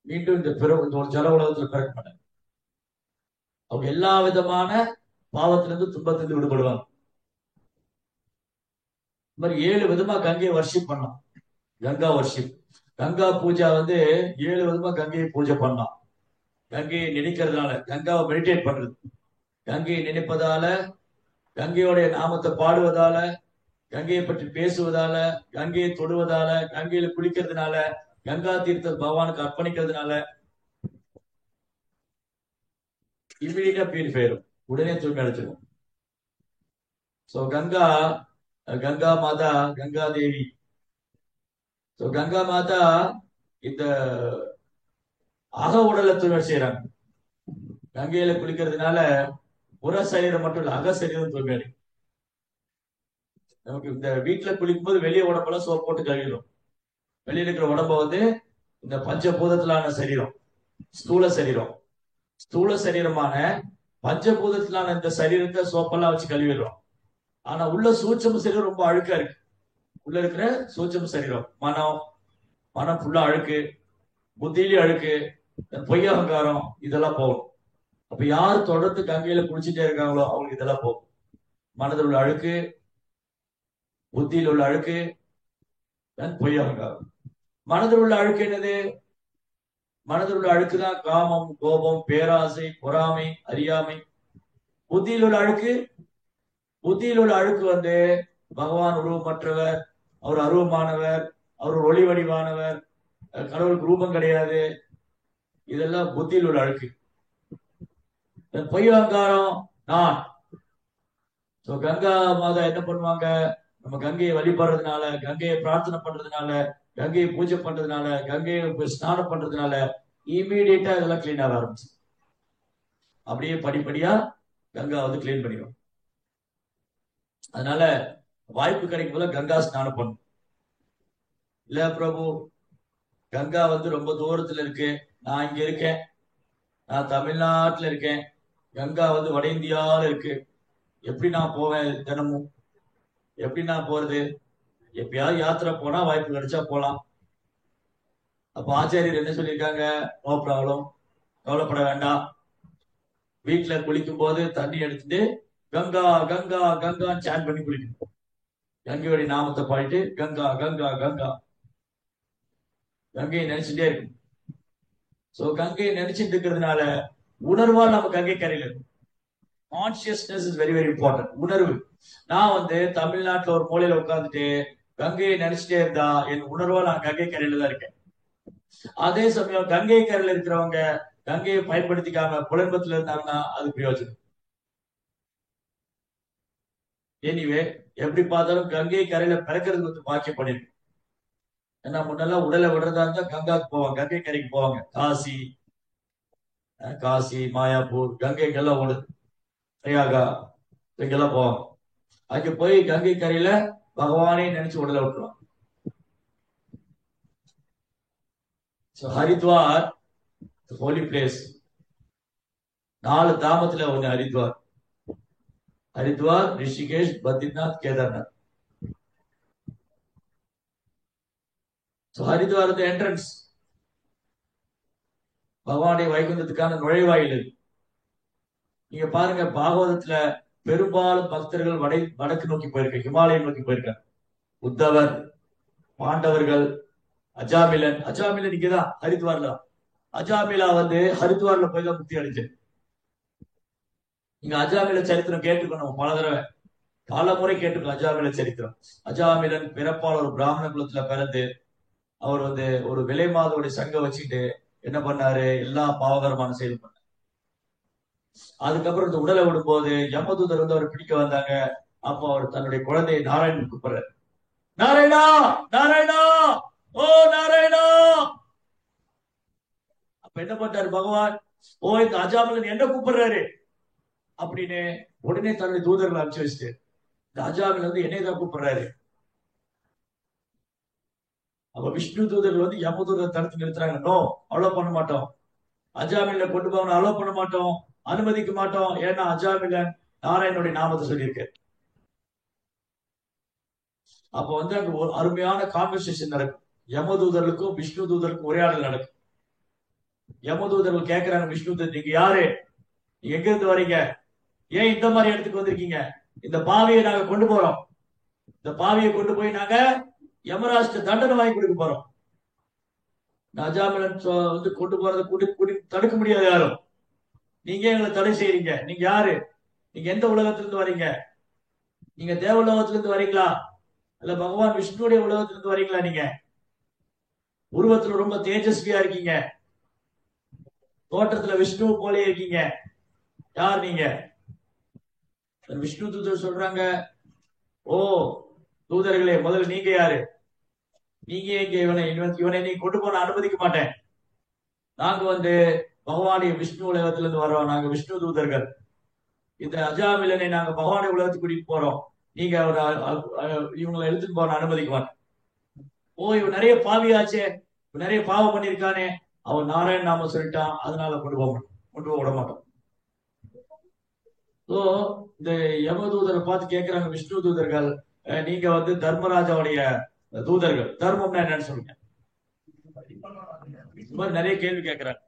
மீண்டும் இந்த ஒரு ஜல உலகத்துல பிறக்க மாட்டாங்க. அவங்க எல்லா விதமான பாவத்திலிருந்து துன்பத்திலிருந்து விடுபடுவாங்க. இந்த மாதிரி 7 விதமா கங்கையை வர்ஷிப் பண்ணலாம். கங்கா வர்ஷிப், கங்கா பூஜா வந்து 7 விதமா கங்கையை பூஜை பண்ணலாம். கங்கையை நினைக்கிறதுனால, கங்காவை மெடிடேட் பண்றது, கங்கையை நினைப்பதால, கங்கையோடைய நாமத்தை பாடுவதால, கங்கையை பற்றி பேசுவதால, கங்கையை தொடுவதால, கங்கையில குளிக்கிறதுனால, கங்கா தீர்த்த பகவானுக்கு அர்ப்பணிக்கிறதுனால இம்மிடியா பியூரிஃபைரும், உடனே தூய்மை அடைச்சிடும். சோ கங்கா, கங்கா மாதா, கங்கா தேவி. சோ கங்கா மாதா இந்த அக உடலை தூய்மை செய்யறாங்க. கங்கையில குளிக்கிறதுனால புற சரீரம் மட்டும் இல்ல, அக சரீரம் தூய்மை அடையும். நமக்கு இந்த வீட்டுல குளிக்கும் போது வெளியே உடம்பெல்லாம் சோப் போட்டு கழுவிடும். வெளியில இருக்கிற உடம்ப வந்து இந்த பஞ்சபூதத்திலான சரீரம், ஸ்தூல சரீரம், ஸ்தூல சரீரமான பஞ்சபூதத்திலான இந்த சரீரத்தை சோப்பெல்லாம் வச்சு கழுவிடுறோம். ஆனா உள்ள சூட்சம சரீரம் ரொம்ப அழுக்கா இருக்கு. உள்ள இருக்கிற சூட்சும சரீரம், மனம் ஃபுல்லா அழுக்கு, புத்தியிலே அழுக்கு, பொய் அகங்காரம், இதெல்லாம் போகும். அப்ப யார் தொடர்ந்து கங்கையில குளிச்சுட்டே இருக்காங்களோ அவங்களுக்கு இதெல்லாம் போகும். மனதில் உள்ள அழுக்கு, புத்தியில் உள்ள அழுக்கு, பொய் அகங்காரம். மனதில் உள்ள அழுக்கு என்னது? மனதில் உள்ள அழுக்குதான் காமம், கோபம், பேராசை, பொறாமை, அறியாமை. புத்தியில் உள்ள அழுக்கு, புத்தியில் உள்ள அழுக்கு பகவான் உருவமற்றவர், அவர் அருவமானவர், அவர் ஒளி வடிவானவர், கடவுளுக்கு ரூபம் கிடையாது, இதெல்லாம் புத்தியில் உள்ள அழுக்கு. பொய் அகங்காரம் நான். கங்கா மாதா என்ன பண்ணுவாங்க? நம்ம கங்கையை வழிபடுறதுனால, கங்கையை பிரார்த்தனை பண்றதுனால, கங்கையை பூஜை பண்றதுனால, கங்கையை ஸ்நானம் பண்றதுனால இமீடியட்டா இதெல்லாம் கிளீன் ஆக ஆரம்பிச்சு. அப்படியே படிப்படியா கங்கா கிளீன் பண்ணிடும். அதனால வாய்ப்பு கிடைக்கும் போல கங்கா ஸ்நானம் பண்ணும். இல்ல பிரபு, கங்கா ரொம்ப தூரத்துல இருக்கு, நான் இங்க இருக்கேன், நான் தமிழ்நாட்டுல இருக்கேன், கங்கா வட இந்தியாவில இருக்கு, எப்படி நான் போவேன் தினமும்? எப்படி நான் போறது? எப்பயாவது யாத்திரை போனா வாய்ப்பு கிடைச்சா போலாம். அப்ப ஆச்சாரியர் என்ன சொல்லியிருக்காங்க? நோ ப்ராப்ளம், கவலைப்பட வேண்டாம். வீட்டுல குளிக்கும் போது தண்ணி எடுத்துட்டு கங்கா கங்கா கங்கான்னு சாண்ட் பண்ணி குளிக்கணும். கங்கையோடைய நாமத்தை பாடிட்டு கங்கா கங்கா கங்கா, கங்கையை நினைச்சுட்டே இருக்கும். சோ கங்கையை நினைச்சிட்டு இருக்கிறதுனால உணர்வால் நம்ம கங்கை கரையில இருக்கும். Consciousness is very very important. உணர்வு. நான் தமிழ்நாட்டுல ஒரு மூலையில உட்காந்துட்டு கங்கையை நினைச்சிட்டே இருந்தா என் உணர்வா நான் கங்கை கரையில தான் இருக்கேன். அதே சமயம் கங்கை கரையில இருக்கிறவங்க கங்கையை பயன்படுத்திக்காம புலம்பத்துல இருந்தாங்கன்னா அது பிரயோஜனம். எனிவே, எப்படி பார்த்தாலும் கங்கை கரையில பிறக்கிறது பாக்கியம் பண்ணிருக்கு. ஏன்னா முன்னெல்லாம் உடலை விடுறதா இருந்தா கங்காக்கு போவாங்க, கங்கை கரைக்கு போவாங்க. காசி, மாயாப்பூர், கங்கைக்கெல்லாம் ஓடுது, பிரயாகா, இங்கெல்லாம் போவாங்க. அங்க போய் கங்கை கரையில பகவானே நினைச்சு உடலை விட்டுருவாங்க. ஹரித்வார் ஹோலி பிளேஸ். 4 தாமத்துல ஒண்ணு ஹரித்வார். ஹரித்வார், ரிஷிகேஷ், பத்ரிநாத், கேதார்நாத். ஹரித்வார் என்ட்ரன்ஸ், பகவானுடைய வைகுந்தத்துக்கான நுழைவாயில். நீங்க பாருங்க, பாகவதத்துல பெரும்பாலும் பக்தர்கள் வடக்கு நோக்கி போயிருக்க, ஹிமாலயம் நோக்கி போயிருக்காங்க. உத்தவர், பாண்டவர்கள், அஜாமிலன் இங்கதான் ஹரித்வார்ல. அஜாமிலா ஹரித்வார்ல போய் தான் முக்தி அடைஞ்சு. நீங்க அஜாமில சரித்திரம் கேட்டுக்கணும், பல முறை கேட்டுக்கணும். அஜாமில சரித்திரம். அஜாமிலன் பிறப்பால் ஒரு பிராமண குலத்துல பிறந்து அவர் ஒரு விலை மாதோடைய சங்கம் வச்சுட்டு என்ன பண்ணாரு? எல்லா பாவகரமான செயல் பண்ணார். அதுக்கப்புறம் இந்த உடலை விடும்போது யமதூதர் அவர் பிடிக்க வந்தாங்க. அப்போ அவர் தன்னுடைய குழந்தையை நாராயணன் கூப்பிடுறாரு. நாராயணா, நாராயணா, ஓ நாராயணா. அப்ப என்ன பண்ணாரு பகவான்? ஓ, இந்த அஜாமிலன் என்ன கூப்பிடுறாரு அப்படின்னு உடனே தன்னுடைய தூதர்களை அனுப்பிச்சு வச்சுட்டு, இந்த அஜாமிலன் என்னை தான் கூப்பிடுறாரு. அப்ப விஷ்ணு தூதர்கள் யமதூதர் தடுத்து நிறுத்துறாங்க. நோ, அலோ பண்ண மாட்டோம், அஜாமில கொண்டு போகணும், அலோ பண்ண மாட்டோம், அனுமதிக்க மாட்டோம். ஏன்னா அஜாமிலன் நாராயணனுடைய நாமத்தை சொல்லியிருக்க. அப்ப அங்க ஒரு அருமையான கான்வர்சேஷன் நடக்கும். யமதூதர்களுக்கும் விஷ்ணு தூதருக்கும் உரையாடல் நடக்கும். யமதூதர்கள் கேட்கிறாங்க விஷ்ணு தூதர், நீங்க யாரு? நீங்க எங்க இருந்து வரீங்க? ஏன் இந்த மாதிரி இடத்துக்கு வந்திருக்கீங்க? இந்த பாவியை நாங்க கொண்டு போறோம். இந்த பாவியை கொண்டு போய் நாங்க யமராஜ்க்கு தண்டனை வாங்கி கொடுக்க போறோம். அஜாமிலன் கொண்டு போறதை தடுக்க முடியாது யாரும். நீங்க எங்களை தடை செய்யறீங்க. நீங்க யாரு? நீங்க எந்த உலகத்திலிருந்து வரீங்க? நீங்க தேவலோகத்திலிருந்து வரீங்களா, இல்ல பகவான் விஷ்ணுடைய உலகத்திலிருந்து வரீங்களா? நீங்க உருவத்துல ரொம்ப தேஜஸ்வியா இருக்கீங்க, தோற்றத்துல விஷ்ணு போலே இருக்கீங்க. யார் நீங்க? விஷ்ணு தூதர் சொல்றாங்க, ஓ தூதர்களே, முதல்ல நீங்க யாரு? நீங்க எங்க இவனை நீ கொண்டு போன அனுமதிக்க மாட்டேன். நாங்க பகவானுடைய விஷ்ணு உலகத்துல இருந்து வர்றோம், நாங்க விஷ்ணு தூதர்கள். இந்த அஜாமிலனை நாங்க பகவானுடைய உலகத்துக்கு கூட்டிட்டு போறோம், நீங்க இவங்களை எடுத்துட்டு போன அனுமதிக்க மாட்டேன். ஓ, இவன் நிறைய பாவியாச்சே, நிறைய பாவம் பண்ணிருக்கானே, அவன் நாராயண நாம சொல்லிட்டான், அதனால கொண்டு போக விட மாட்டோம். இந்த யமதூதரை பார்த்து கேட்கிறாங்க விஷ்ணு தூதர்கள், நீங்க வந்து தர்மராஜாவுடைய தூதர்கள். தர்மம்னா என்னன்னு சொல்லுங்க. இந்த மாதிரி நிறைய கேள்வி கேட்கிறாங்க.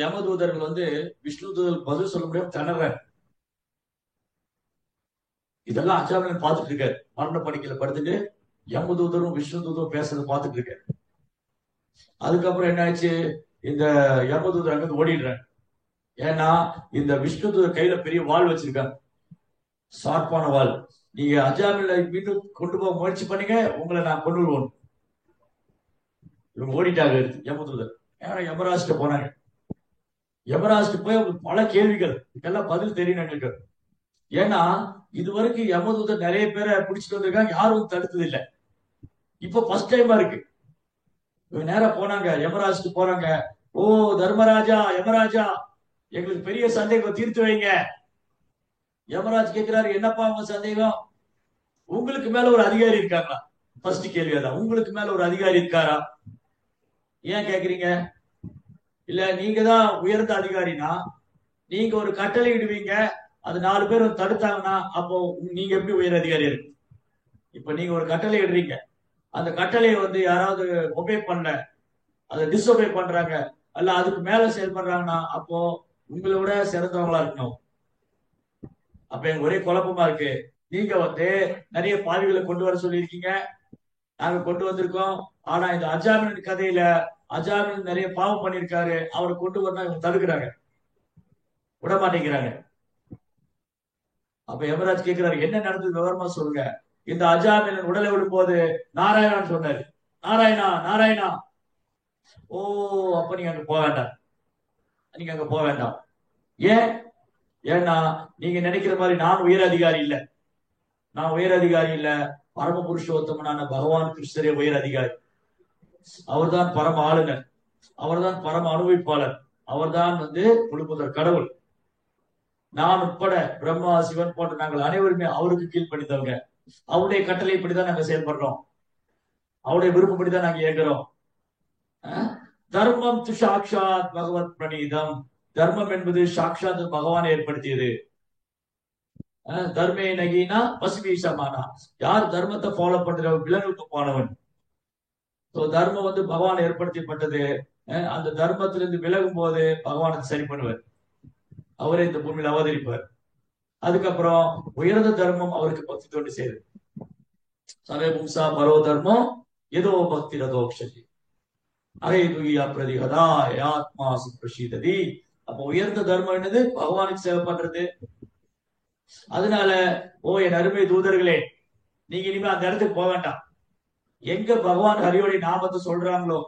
யம தூதர்கள் வந்து விஷ்ணு தூதர்கள் பதில் சொல்ல முடியாம திணறாரு. இதெல்லாம் அஜாமிலன் பார்த்துட்டு இருக்காரு. மரண படுக்கையில படுத்துட்டு யம தூதரும் விஷ்ணு தூதரும் பேசுறத பார்த்துட்டு இருக்காரு. அதுக்கப்புறம் என்ன ஆச்சு, இந்த யம தூதர் அங்கிருந்து ஓடிடுறாரு. ஏன்னா இந்த விஷ்ணு தூதர் கையில பெரிய வாள் வச்சிருக்காங்க, ஷார்ப்பான வாள். நீங்க அஜாமில மீண்டும் கொண்டு போக முயற்சி பண்ணீங்க, உங்களை நான் கொண்டு வருவோம். இவங்க ஓடிட்டாங்க எடுத்து யம தூதர். ஏன்னா யமராஜ்கிட்ட போனாங்க. யமராஜ்கிட்ட போய் அவங்களுக்கு பல கேள்விகள், இதுக்கெல்லாம் பதில் தெரியும் எங்களுக்கு. ஏன்னா இதுவரைக்கும் யமதூதர் நிறைய பேரை பிடிச்சிட்டு வந்திருக்காங்க, யாரும் தடுத்தது இல்லை. இப்ப ஃபர்ஸ்ட் டைமா இருக்கு. இவங்க நேரா போனாங்க, யமராஜ்க்கு போறாங்க. ஓ தர்மராஜா, யமராஜா, எங்களுக்கு பெரிய சந்தேகம், தீர்த்து வைங்க. யமராஜ் கேட்கிறாரு, என்னப்பா உங்க சந்தேகம்? உங்களுக்கு மேல ஒரு அதிகாரி இருக்காங்களா? ஃபர்ஸ்ட் கேள்வி அதான், உங்களுக்கு மேல ஒரு அதிகாரி இருக்காரா? ஏன் கேக்குறீங்க? இல்ல நீங்க தான் உயர்ந்த அதிகாரினா நீங்க ஒரு கட்டளை இடுவீங்க, அது 4 பேர் வந்து தடுத்தாங்கன்னா அப்போ நீங்க எப்படி உயர் அதிகாரி இருக்கு? இப்ப நீங்க ஒரு கட்டளை இடுறீங்க, அந்த கட்டளையை வந்து யாராவது ஒபே பண்ணல, அதை டிஸ்ஒபே பண்றாங்க, அல்ல அதுக்கு மேல செயல்படுறாங்கன்னா அப்போ உங்களை விட சிறந்தவங்களா இருக்கணும். அப்ப எனக்கு ஒரே குழப்பமா இருக்கு. நீங்க வந்து நிறைய பாவிகளை கொண்டு வர சொல்லியிருக்கீங்க, நாங்க கொண்டு வந்திருக்கோம். ஆனா இந்த அஜாமின் கதையில அஜாமின் நிறைய பாவம் பண்ணிருக்காரு, அவரை கொண்டு வரணும் இவங்க தடுக்கிறாங்க, விட மாட்டேங்கிறாங்க. அப்ப யமராஜ் கேட்கிறாரு, என்ன நடந்தது விவரமா சொல்லுங்க. இந்த அஜாமின் உடலை விடும் போது நாராயணான்னு சொன்னாரு. நாராயணா நாராயணா. ஓ, அப்ப நீங்க அங்க போக வேண்டாம், நீங்க அங்க போக வேண்டாம். ஏன்? ஏன்னா நீங்க நினைக்கிற மாதிரி நான் உயர் அதிகாரி இல்ல. நான் உயர் அதிகாரி இல்ல. பரம புருஷோத்தமனான பகவான் கிருஷ்ணரே உயர் அதிகாரி. அவர்தான் பரம ஆளுநர், அவர்தான் பரம அனுபவிப்பாளர், அவர்தான் வந்து முழுமுதற் கடவுள். நான் உட்பட பிரம்மா சிவன் போன்ற நாங்கள் அனைவருமே அவருக்கு கீழ்ப்படிந்தவங்க. அவருடைய கட்டளைப்படிதான் நாங்க செயல்படுறோம், அவருடைய விருப்பப்படிதான் நாங்க இயங்குறோம். தர்மம் து சாட்சாத் பகவத் பிரணீதம். தர்மம் என்பது சாட்சாத் பகவான் ஏற்படுத்தியது. தர்மே நகினா பசுவீசமானா. யார் தர்மத்தை ஃபாலோ பண்ற விலங்குக்கு போனவன். தர்மம் வந்து பகவான் ஏற்படுத்தப்பட்டது. அந்த தர்மத்திலிருந்து விலகும் போது பகவானை சரி பண்ணுவார், அவரே இந்த பூமியில் அவதரிப்பார். அதுக்கப்புறம் உயர்ந்த தர்மம் அவருக்கு பக்தி தொண்டு செய்யுது. சவே பும்சா பரோ தர்மம் ஏதோ பக்தி ரதோக்ஷதி அரே துகியா பிரதிகதா ஆத்மா சுப்ரஷீததி. அப்ப உயர்ந்த தர்மம் என்னது? பகவானுக்கு சேவை பண்றது. அதனால ஓ என் அருமை தூதர்களே, நீங்க இனிமே அந்த இடத்துக்கு போக வேண்டாம். எங்க பகவான் ஹரியோடைய நாமத்தை சொல்றாங்களோ,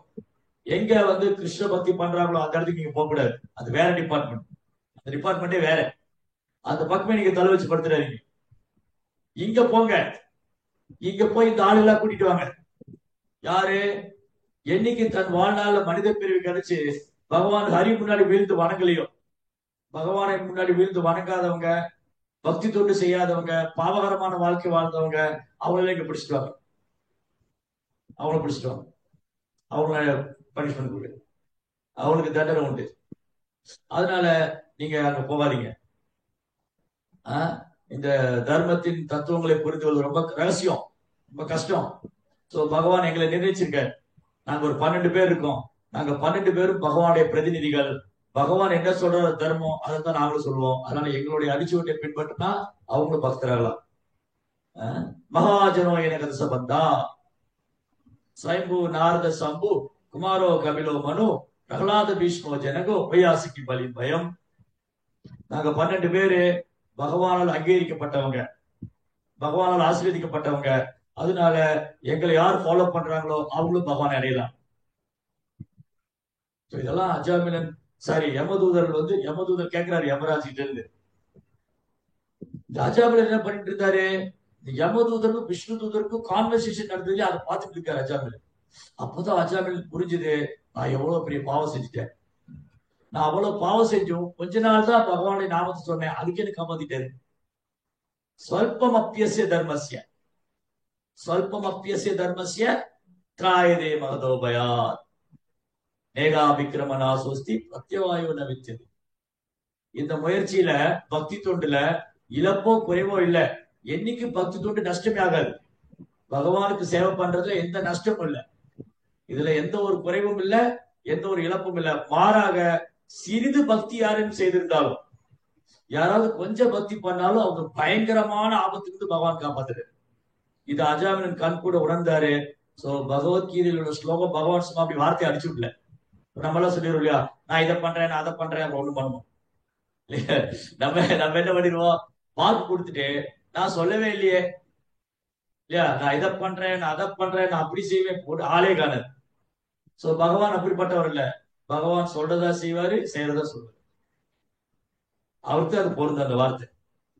எங்க வந்து கிருஷ்ண பக்தி பண்றாங்களோ அந்த இடத்துக்கு நீங்க போக கூடாது. அது வேற டிபார்ட்மெண்ட், அந்த டிபார்ட்மெண்டே வேற. அந்த பக்கமே நீங்க தலை வச்சு படுத்துறாதீங்க. இங்க போங்க, இங்க போய் இந்த ஆளுகளா கூட்டிட்டு வாங்க. யாரு? என்னைக்கு தன் வாழ்நாள்ல மனித பிரிவு கிடைச்சு பகவான் ஹரி முன்னாடி வீழ்ந்து வணங்கலையோ, பகவானை முன்னாடி வீழ்ந்து வணங்காதவங்க, பக்தி தொண்டு செய்யாதவங்க, பாவகரமான வாழ்க்கை வாழ்ந்தவங்க, அவங்கள இங்க பிடிச்சிட்டு வாங்க. அவங்கள பிடிச்சிட்டு வாங்க, அவங்கள பனிஷ்மெண்ட் கொடுங்க, அவங்களுக்கு தண்டனை உண்டு. அதனால நீங்க அங்க போகாதீங்க. இந்த தர்மத்தின் தத்துவங்களை புரிந்து கொள்வது ரொம்ப ரகசியம், ரொம்ப கஷ்டம். பகவான் எங்களை நிர்ணயிச்சிருக்காரு. நாங்க ஒரு 12 பேர் இருக்கோம். நாங்க 12 பேரும் பகவானுடைய பிரதிநிதிகள். பகவான் என்ன சொல்ற தர்மம் அதைத்தான் நாங்களும் சொல்லுவோம். அதனால எங்களுடைய அடிச்சுவட்டை பின்பற்றினா அவங்களும் பக்தராகலாம். மகாஜனோ எனக்கு சபந்தா ஸ்வயம்பு நாரத சம்பு குமாரோ கபிலோ மனு பிரகலாத பீஷ்மோ ஜனகோ பயாசிக்கு பலி பயம். நாங்க 12 பேரு பகவானால் அங்கீகரிக்கப்பட்டவங்க, பகவானால் ஆசீர்வதிக்கப்பட்டவங்க. அதனால எங்களை யார் ஃபாலோ பண்றாங்களோ அவங்களும் பகவானை அடையலாம். இதெல்லாம் அஜாமிலன் சாரி யமதூதர்கள் வந்து யமதூதர் கேட்கிறாரு யமராஜ் கிட்ட இருந்து. இந்த அஜாமிலன் என்ன பண்ணிட்டு இருந்தாரு? இந்த யமதூதருக்கும் விஷ்ணு தூதருக்கும் கான்வர்சேஷன் நடந்தது, அதை பார்த்துட்டு இருக்காரு அஜாமிலன். அப்பதான் அஜாமிலன் புரிஞ்சுது, நான் எவ்வளவு பெரிய பாவம் செஞ்சுட்டேன். நான் அவ்வளவு பாவம் செஞ்சும் கொஞ்ச நாள் தான் பகவானுடைய நாமத்தை சொன்னேன், அதுக்கு எனக்கு காப்பாத்திட்டாரு. ஸ்வல்பம் அப்பியசிய தர்மஸ்ய, ஸ்வல்பம் அப்பியசிய தர்மஸ்ய திராயதே மகதோபயாத் நேகா விக்ரமனா சோஸ்தி பிரத்யவாயோ நவிச்சது. இந்த முயற்சியில பக்தி தொண்டுல இழப்போ குறைவோ இல்லை, என்னைக்கு பக்தி தொண்டு நஷ்டமே ஆகாது. பகவானுக்கு சேவை பண்றதுல எந்த நஷ்டமும் இல்லை, இதுல எந்த ஒரு குறைவும் இல்லை, எந்த ஒரு இழப்பும் இல்லை. மாறாக சிறிது பக்தி யாரும் செய்திருந்தாலும், யாராவது கொஞ்சம் பக்தி பண்ணாலும் அவங்க பயங்கரமான ஆபத்துக்கு பகவான் காப்பாத்துறாரு. இது அஜாமினன் கண் கூட உணர்ந்தாரு. சோ பகவத்கீதையில் உள்ள ஸ்லோகம் பகவான் சும்மா அப்படி வார்த்தையை அடிச்சு விடல. நம்ம எல்லாம் சொல்லிடுவோம் இல்லையா, நான் இதை பண்றேன், நான் அதை பண்றேன், ஒண்ணு பண்ணுவோம். நம்ம நம்ம என்ன பண்ணிடுவோம், வாக்கு கொடுத்துட்டு நான் சொல்லவே இல்லையே, இல்லையா, நான் இதை பண்றேன், நான் அதை பண்றேன், நான் அப்படி செய்வேன், ஒரு ஆளே காணது. சோ பகவான் அப்படிப்பட்டவர் இல்ல. பகவான் சொல்றதா செய்வாரு, செய்யறதா சொல்வாரு. அவருக்கு அது பொருந்தது.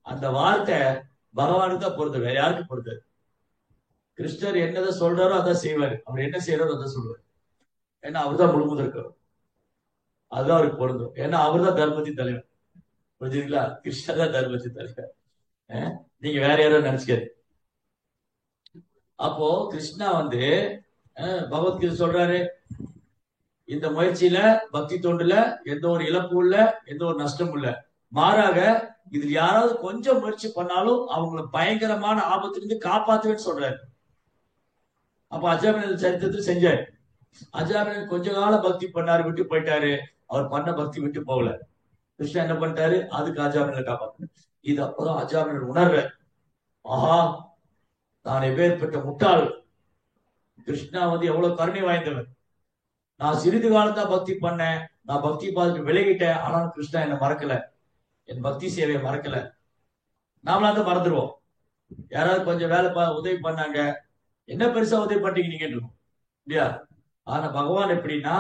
அந்த வார்த்தை பகவானுக்கு தான் பொருந்தது, வேற யாருக்கு பொருந்தது? கிருஷ்ணர் என்னதை சொல்றாரோ அதான் செய்வாரு, அவர் என்ன செய்யறாரோ அதான் சொல்லுவாரு. ஏன்னா அவர் தான் முழுமுதல் இருக்கிறார். அதுதான் அவருக்கு பொருந்தும். ஏன்னா அவர் தான் தர்மத்தின் தலைவர். புரிஞ்சுங்களா? கிருஷ்ணர் தான் தர்மத்தின் தலைவர். நீங்க வேற யாரும் நினைச்சுக்காரு. அப்போ கிருஷ்ணா வந்து பகவத்கீதை சொல்றாரு, இந்த முயற்சியில பக்தி தொண்டுல எந்த ஒரு இழப்பும் இல்ல, எந்த ஒரு நஷ்டமும் இல்ல. மாறாக இதில் யாராவது கொஞ்சம் முயற்சி பண்ணாலும் அவங்களை பயங்கரமான ஆபத்திலிருந்து காப்பாத்துவேன்னு சொல்றாரு. அப்ப அஜாமினன் சரித்திரத்தில் செஞ்சாரு. அஜாமினன் கொஞ்ச காலம் பக்தி பண்ணாரு, விட்டு போயிட்டாரு. அவர் பண்ண பக்தி விட்டு போகல. கிருஷ்ணன் என்ன பண்ணிட்டாரு, அதுக்கு அஜாமினனை காப்பாத்து. இது அப்பதான் அஜாமினன் உணர்ற, ஆஹா, நான் எப்பேற்பட்ட முட்டாள். கிருஷ்ணா வந்து எவ்வளவு கருணை வாய்ந்தவர். நான் சிறிது காலம் தான் பக்தி பண்ணேன், நான் பக்தி பார்த்துட்டு விலகிட்டேன். ஆனாலும் கிருஷ்ணா என்ன மறக்கல, என் பக்தி சேவையை மறக்கல. நாமளா தான் மறந்துடுவோம். யாராவது கொஞ்சம் வேலை உதவி பண்ணாங்க, என்ன பெருசா உதவி பண்ணீங்க நீங்க இல்லையா? ஆனா பகவான் எப்படின்னா,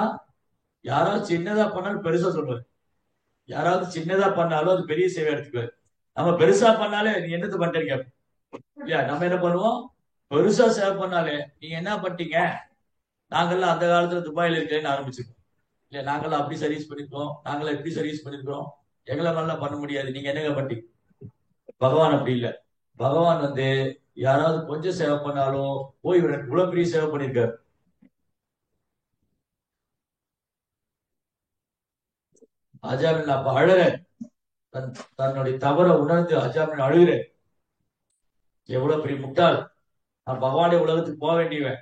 யாராவது சின்னதா பண்ணாலும் பெருசா சொல்லுவாரு, யாராவது சின்னதா பண்ணாலும் அது பெரிய சேவை எடுத்துக்குவாரு. நம்ம பெருசா பண்ணாலே நீ என்னது பண்றீங்க இல்லையா, நம்ம என்ன பண்ணுவோம், பெருசா சேவை பண்ணாலே நீங்க என்ன பண்ணிட்டீங்க, நாங்கெல்லாம் அந்த காலத்துல துபாயில இருக்கேன்னு ஆரம்பிச்சிருக்கோம் இல்லையா, நாங்கெல்லாம் அப்படி சர்வீஸ் பண்ணிருக்கோம், நாங்களாம் எப்படி சர்வீஸ் பண்ணிருக்கோம், எங்களை மாதிரிலாம் பண்ண முடியாது, நீங்க என்னங்க பண்ணிட்டீங்க. பகவான் அப்படி இல்லை. பகவான் வந்து யாராவது கொஞ்சம் சேவை பண்ணாலும் போய் இவ்வளவு பெரிய சேவை பண்ணிருக்காரு. அஜாமின் அப்ப அழற, தன்னுடைய தவற உணர்ந்து அஜாமின் அழுகிற, எவ்வளவு பெரிய முட்டாள், நான் பகவானுடைய உலகத்துக்கு போக வேண்டியவன்,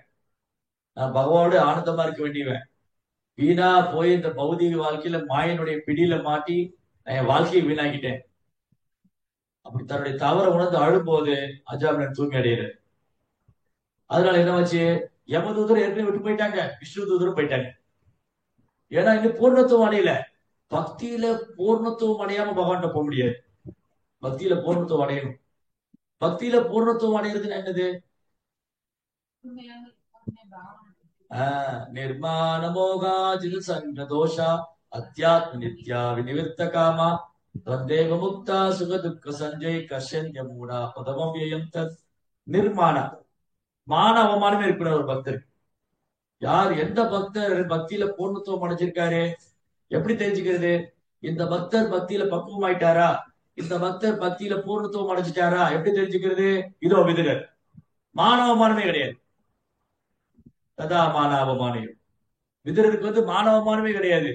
நான் பகவானோட ஆனந்தமா இருக்க வேண்டியவன், வீணா போய் இந்த பௌதிக வாழ்க்கையில மாயனுடைய பிடியில மாட்டி நான் என் வாழ்க்கையை வீணாக்கிட்டேன். அப்படி தன்னுடைய தவற உணர்ந்து அழும்போது அஜாமின் தூங்கி அடையிறாரு. அதனால என்ன வச்சு, யமதூதர் ஏற்கனவே விட்டு போயிட்டாங்க, விஷ்ணு தூதரும் போயிட்டாங்க. ஏன்னா இன்னும் பூர்ணத்துவம் அடையல. பக்தியில பூர்ணத்துவம் அடையாம பகவான்கிட்ட போக முடியாது. பக்தியில பூர்ணத்துவம் அடையணும். பக்தியில பூர்ணத்துவம் அடைகிறதுன்னு என்னது, நிர்மாண மோகாஜில் சங்க தோஷா அத்தியாத்ம நித்யா விநிவிருத்த காமா தந்தேவ முக்தா சுக துக்க சஞ்சய் கஷ்யன்ய மூடா பதமம் வியம் தத். நிர்மாண மான அவமானமே இருக்கிற ஒரு பக்தர் யார், எந்த பக்தர் பக்தியில பூர்ணத்துவம் அடைஞ்சிருக்காரு, எப்படி தெரிஞ்சுக்கிறது? இந்த பக்தர் பக்தியில பக்குவம் ஆயிட்டாரா, இந்த பக்தர் பக்தியில பூர்ணத்துவம் அடைஞ்சிட்டாரா, எப்படி தெரிஞ்சுக்கிறது? இதோ விதுரர், மானவமானமே கிடையாது. ததா மானாவமானம். விதுரருக்கு வந்து மானவமானமே கிடையாது.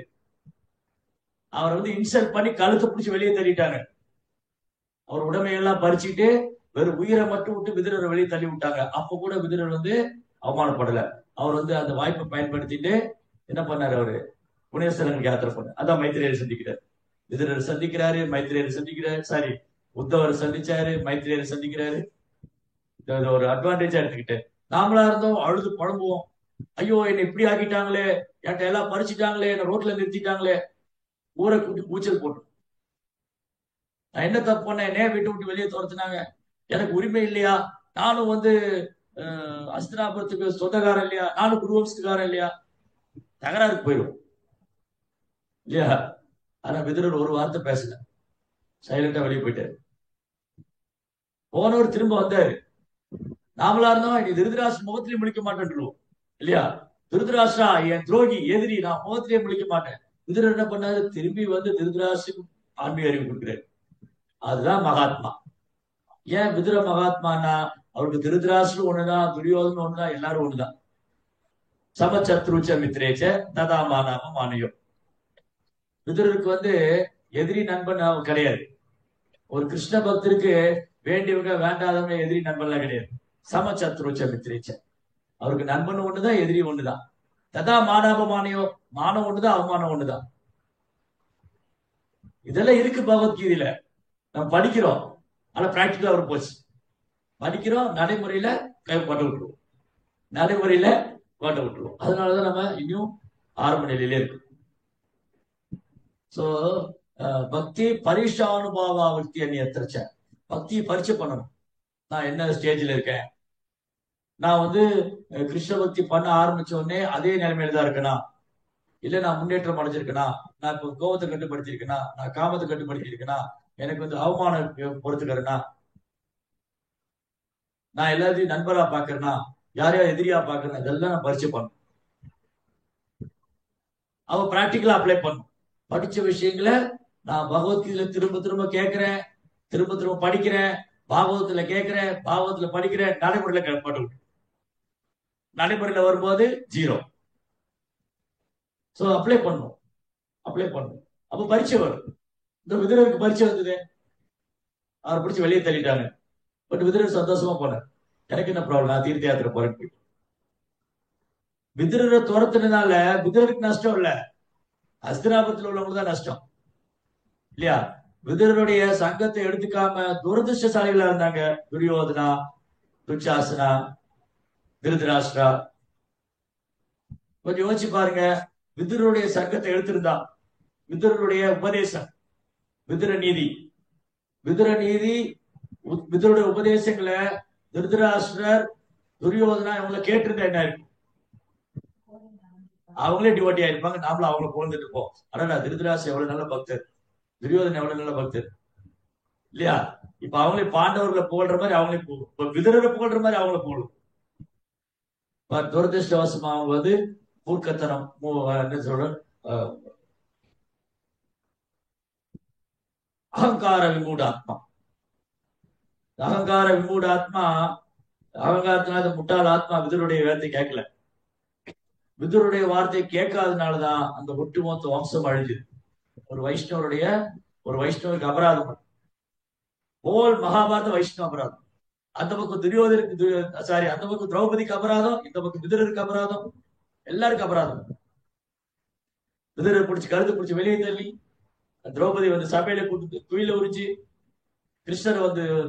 அவர் வந்து இன்சல்ட் பண்ணி கழுத்தை பிடிச்சி வெளியே தள்ளிட்டாங்க. அவர் உடமையெல்லாம் பறிச்சுட்டு வெறும் உயிரை மட்டும் விட்டு விதுரரை வெளியே தள்ளி விட்டாங்க. அப்ப கூட விதுரர் வந்து அவமானப்படல. அவர் வந்து அந்த வாய்ப்பை பயன்படுத்திட்டு என்ன பண்ணாரு, அவரு புண்ணியஸ்தலங்களுக்கு யாத்திரை பண்ண. அதான் மைத்திரேயர் சந்திக்கிறார். விதுரர் சந்திக்கிறாரு, மைத்திரேயர் சந்திக்கிறாரு, சாரி உத்தவர் சந்திச்சாரு, மைத்திரேயர் சந்திக்கிறாரு. ஒரு அட்வான்டேஜா எடுத்துக்கிட்டு நாமளா இருந்தோம் அழுது புலம்புவோம், ஐயோ என்னை இப்படி ஆக்கிட்டாங்களே, என்கிட்ட எல்லாம் பறிச்சுட்டாங்களே, என்ன ரோட்ல நிறுத்திட்டாங்களே, ஊரை கூட்டி கூச்சல் போட்டு, நான் என்ன தப்பு பண்ணேன், என்ன வீட்டை விட்டு வெளியே துரத்துனாங்க, எனக்கு உரிமை இல்லையா, நானும் வந்து அஸ்தினாபுரத்துக்கு சொந்தக்காரன் இல்லையா, நானும் குருவம்சத்துக்காரன் இல்லையா, தகராறுக்கு போயிடும் இல்லையா. ஆனா விதுரர் ஒரு வார்த்தை பேசல, சைலண்டா வெளியே போயிட்டாரு. போனவர் திரும்ப வந்தாரு. நாமளா இருந்தோம் நீ திருதராஷ்டிர முகத்திலேயே முழிக்க மாட்டேன் இல்லையா, திருதராஷ்டிரா என் துரோகி எதிரி, நான் முகத்திலேயே முழிக்க மாட்டேன். விதுரர் என்ன பண்ணாரு, திரும்பி வந்து திருதராஷ்டிரம் ஆன்மீக அறிவு கொடுக்கிறாரு. அதுதான் மகாத்மா. ஏன் விதுர மகாத்மானா, அவருக்கு திருதராஷ்டிரம் ஒண்ணுதான், துரியோதன் ஒண்ணுதான், எல்லாரும் ஒண்ணுதான். சமச்சத்ருச்ச மித்ரேச்ச ததா மானாம மானியம். விதுரருக்கு வந்து எதிரி நண்பன் கிடையாது. ஒரு கிருஷ்ண பக்தருக்கு வேண்டியவங்க வேண்டாதவங்க எதிரி நண்பன்லாம் கிடையாது. சமச்சத்ருச்ச மித்ரேச்ச. அவருக்கு நண்பன் ஒண்ணுதான், எதிரி ஒண்ணுதான். ததா மானாபமானியோ, மானம் ஒண்ணுதான், அவமானம் ஒண்ணுதான். இதெல்லாம் இருக்கு பகவத்கீதையில. நம்ம படிக்கிறோம், ஆனா பிராக்டிகலா வர போச்சு. படிக்கிறோம், நடைமுறையில கொண்டு விட்டுருவோம், நடைமுறையில கொண்டு விட்டுருவோம். அதனாலதான் நம்ம இன்னும் ஆரம்ப நிலையிலே இருக்கு. சோ பக்தி பரிஷானுபாவா பக்தி அந்நியத்திரச்ச. பக்தியை பரிச்சை பண்ணணும். நான் என்ன ஸ்டேஜ்ல இருக்கேன், நான் கிருஷ்ண பக்தி பண்ண ஆரம்பிச்ச உடனே அதே நிலைமையில தான் இருக்கேனா, இல்ல நான் முன்னேற்றம் அடைஞ்சிருக்கேனா, நான் இப்போ கோபத்தை கட்டுப்படுத்திருக்கேனா, நான் காமத்தை கட்டுப்படுத்திருக்கேனா, எனக்கு அவமானம் பொறுத்துக்கிறேனா, நான் எல்லாத்தையும் நண்பரா பாக்குறேனா, யாரையா எதிரியா பாக்குறேன், இதெல்லாம் நான் பரிச்சை பண்ணணும். அவ பிராக்டிக்கலா அப்ளை பண்ணும். படிச்ச விஷயங்களை நான் பகவத்கீதையில திரும்ப திரும்ப கேட்கிறேன், திரும்ப திரும்ப படிக்கிறேன், பாகவத்துல கேட்கிறேன், பாகவத்துல படிக்கிறேன், நடைமுறையில கேட்பட்டு நடைமுறையில வரும்போது ஜீரோ. சோ அப்ளை பண்ணும், அப்ளை பண்ணும். அப்ப பரீட்சை வரும். இந்த விதுரருக்கு பரீட்சை வந்தது, அவர் பிடிச்சி வெளியே தள்ளிட்டாங்க. பட் விதுரர் சந்தோஷமா போனார். எனக்கு என்ன ப்ராப்ளம், நான் தீர்த்த யாத்திரை போறேன். விதுரரை துரத்துனதுனால விதுரருக்கு நஷ்டம் இல்ல, அஸ்தினாபுரத்தில் உள்ளவங்களுக்கு தான் நஷ்டம் இல்லையா. விதுரருடைய சங்கத்தை எடுத்துக்காம துரதிருஷ்டசாலிகளா இருந்தாங்க துரியோதனா, துச்சாசனா, திருதராஷ்டிரா. கொஞ்சம் யோசிச்சு பாருங்க, விதுரருடைய சங்கத்தை எடுத்திருந்தா, விதுரருடைய உபதேசம், விதுர நீதி, விதுர நீதி, விதுருடைய உபதேசங்களை திருதராஷ்டிரர், துரியோதனா இவங்களை கேட்டிருந்தா என்ன இருக்கும், அவங்களே டிவோட்டியா இருப்பாங்க, நாமளும் அவங்களை புகழ்ந்துட்டு இருப்போம். ஆனா திருதராஷ்டிரர் எவ்வளவு நல்ல பக்தர், துரியோதனை எவ்வளவு நல்ல பக்தர் இல்லையா. இப்ப அவங்களே பாண்டவர்களை புகழ்ற மாதிரி அவங்களே விதுரரை புகழ்ற மாதிரி அவங்கள புகழும். துரதிருஷ்டவசமா அவங்க மூர்க்கத்தனம், என்ன சொல்ற, அகங்கார விமூட ஆத்மா. அகங்கார விமூட ஆத்மா, அகங்காரத்தினால முட்டாள் ஆத்மா விதுருடைய வார்த்தை கேட்கல. விதுருடைய வார்த்தையை கேட்காதனாலதான் அந்த ஒட்டுமொத்த வம்சம் அழிஞ்சுது. ஒரு வைஷ்ணவருடைய, ஒரு வைஷ்ணவருக்கு அபராதம், ஓல் மகாபாரத வைஷ்ணவ அபராதம். அந்த பக்கம் துரியோதருக்கு சாரி, அந்த பக்கம் திரௌபதிக்கு அபராதம், இந்த பக்கம் விதுரருக்கு அபராதம், எல்லாருக்கும் அபராதம். விதுரர் பிடிச்சி கழுத்து பிடிச்சி வெளியே தள்ளி, திரௌபதி சபையில கூட்டு துயில உரிச்சு, கிருஷ்ணர்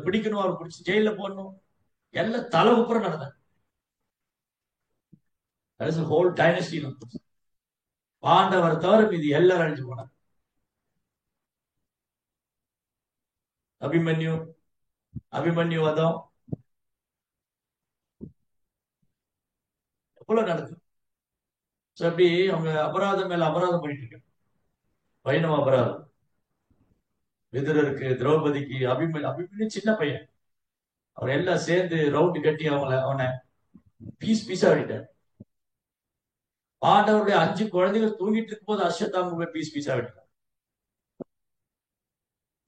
பிடிக்கணும், அவர் பிடிச்சி ஜெயில போடணும், எல்லாம் தலை உப்புற நடந்தாங்க. Whole dynasty. பாண்டவர் தவிர மீது எல்லாரும் அழிஞ்சு போனாங்க. அபிமன்யு, அபிமன்யு வதம் எவ்வளவு நடக்குது. அப்படி அவங்க அபராதம் மேல அபராதம் பண்ணிட்டு இருக்காங்க. வைணவ அபராதம் விதுரருக்கு, திரௌபதிக்கு, அபிமன்யு சின்ன பையன், அவர் எல்லாம் சேர்ந்து ரவுண்டு கட்டி அவனை பீஸ் பீஸா ஆடிட்டார். பாண்டவருடைய 5 குழந்தைகள் தூங்கிட்டு இருக்கும் போது அஸ்வத்தாம பீஸ் பீஸா விட்டார்.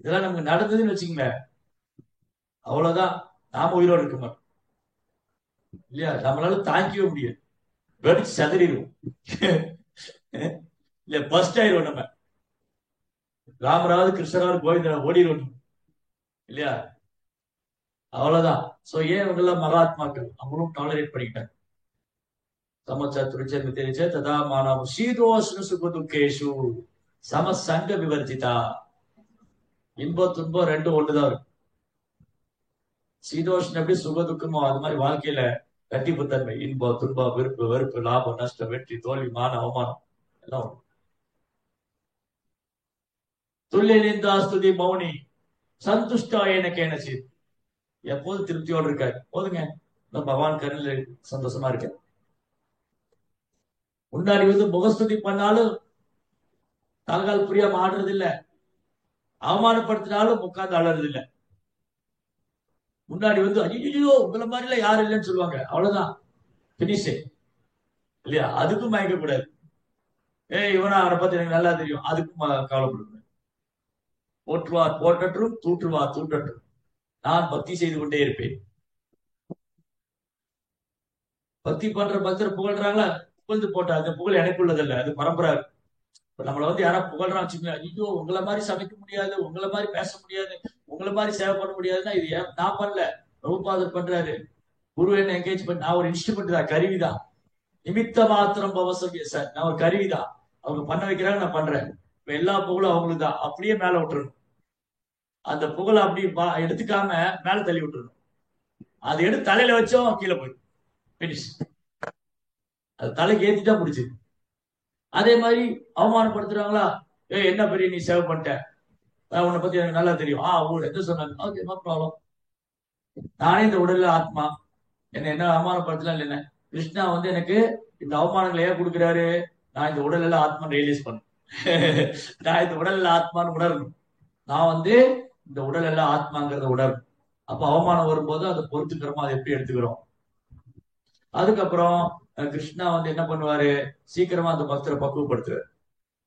இதெல்லாம் நமக்கு நடந்ததுன்னு வச்சுங்களேன், அவ்வளவுதான், நாம உயிரோடு இருக்க மாட்டோம் இல்லையா. நம்மளால தாங்கிக்கவே முடியாது, வெடிச்சு சதறிடுவோம் இல்ல, பஸ்ட் ஆயிரும். நம்ம ராமராவது கிருஷ்ணராவது கோவிந்தரா ஓடிடும் இல்லையா, அவ்வளவுதான். சோ ஏன் இவங்க எல்லாம் மகாத்மாக்கள், அவங்களும் டாலரேட் பண்ணிக்கிட்டாங்க. சமச்சத்துருச்ச மித்திரிச்ச ததா மானவ சீதோஷ்ண சுக துக்கேஷு சமசங்க விவர்ஜிதா. இன்ப துன்பம் ரெண்டும் ஒண்ணுதான் இருக்கும். சீதோஷ்ணம் எப்படி சுக துக்கமோ அது மாதிரி வாழ்க்கையில கட்டிப்புத்தன்மை, இன்பம் துன்பம், விருப்பு வெறுப்பு, லாபம் நஷ்டம், வெற்றி தோல்வி, மான அவமானம் எல்லாம் துல்லிய நிந்தா ஸ்துதி மௌனி சந்துஷ்டா எனக்கு என்ன செய்து, எப்போது திருப்தியோடு இருக்காரு. போதுங்க, பகவான் கருணில் சந்தோஷமா இருக்க. முன்னாடி முகஸ்துதி பண்ணாலும் தலகால் புரியாம ஆடுறது இல்ல, அவமானப்படுத்தினாலும் உட்கார்ந்து அழறது இல்ல. முன்னாடி ஐயோ உங்களை மாதிரி எல்லாம் யாரும் இல்லைன்னு சொல்லுவாங்க, அவ்வளவுதான் பினிஷ் இல்லையா. அதுக்கும் மயக்க கூடாது. இவனா அவனை பத்தி எனக்கு நல்லா தெரியும், அதுக்கும் கவலைப்படுங்க. போற்றுவார் போற்றற்றும், தூற்றுவார் தூற்றற்றும், நான் பக்தி செய்து கொண்டே இருப்பேன். பக்தி பண்ற பக்தர் புகழ்றாங்களா, புகழ்ந்து போட்டா அந்த புகழ் எனக்குள்ளதில்ல, அது பரம்பரை. நம்மள யாரா புகழ்றான் வச்சுக்கோங்க, ஐயோ உங்களை மாதிரி சமைக்க முடியாது, உங்களை மாதிரி பேச முடியாது, உங்களை மாதிரி சேவை பண்ண முடியாதுன்னா இது நான் பண்ணல, பிரபுபாதர் பண்றாரு. குரு என்ன என்கேஜ் பண்ணி, நான் ஒரு இன்ஸ்ட்ருமெண்ட் தான், கருவிதான். நிமித்த மாத்திரம் பவசம் சார், நான் ஒரு கருவிதான். அவங்க பண்ண வைக்கிறாங்க, நான் பண்றேன். இப்ப எல்லா புகழும் அவங்களுக்கு தான். அப்படியே மேல விட்டுறணும். அந்த புகழை அப்படி எடுத்துக்காம மேல தள்ளி விட்டுறணும். அதை எடுத்து தலையில வச்சோம் கீழே போயிடும். பினிஷ். அது தலைக்கு ஏத்திட்டா முடிச்சு. அதே மாதிரி அவமானப்படுத்துறாங்களா, என்ன பெரிய நீ சேவை பண்ணிட்ட, உன்னை பத்தி எனக்கு நல்லா தெரியும், ஊர் எந்த சொன்னாங்க, ஓகே நோ ப்ராப்ளம். நானே இந்த உடல்ல ஆத்மா, என்ன அவமானப்படுத்தலாம் இல்லைன்னு. கிருஷ்ணா வந்து எனக்கு இந்த அவமானங்களை ஏன் கொடுக்குறாரு, நான் இந்த உடல்ல ஆத்மா ரியலைஸ் பண்ணேன். நான் இந்த உடல்ல ஆத்மான்னு உணரணும். நான் வந்து இந்த உடல் எல்லாம் ஆத்மாங்கிறத உணரணும். அப்ப அவமானம் வரும்போது அதை பொறுத்துக்கிறோமோ, அதை எப்படி எடுத்துக்கிறோம். அதுக்கப்புறம் கிருஷ்ணா வந்து என்ன பண்ணுவாரு, சீக்கிரமா அந்த பக்தரை பக்குவப்படுத்துறாரு.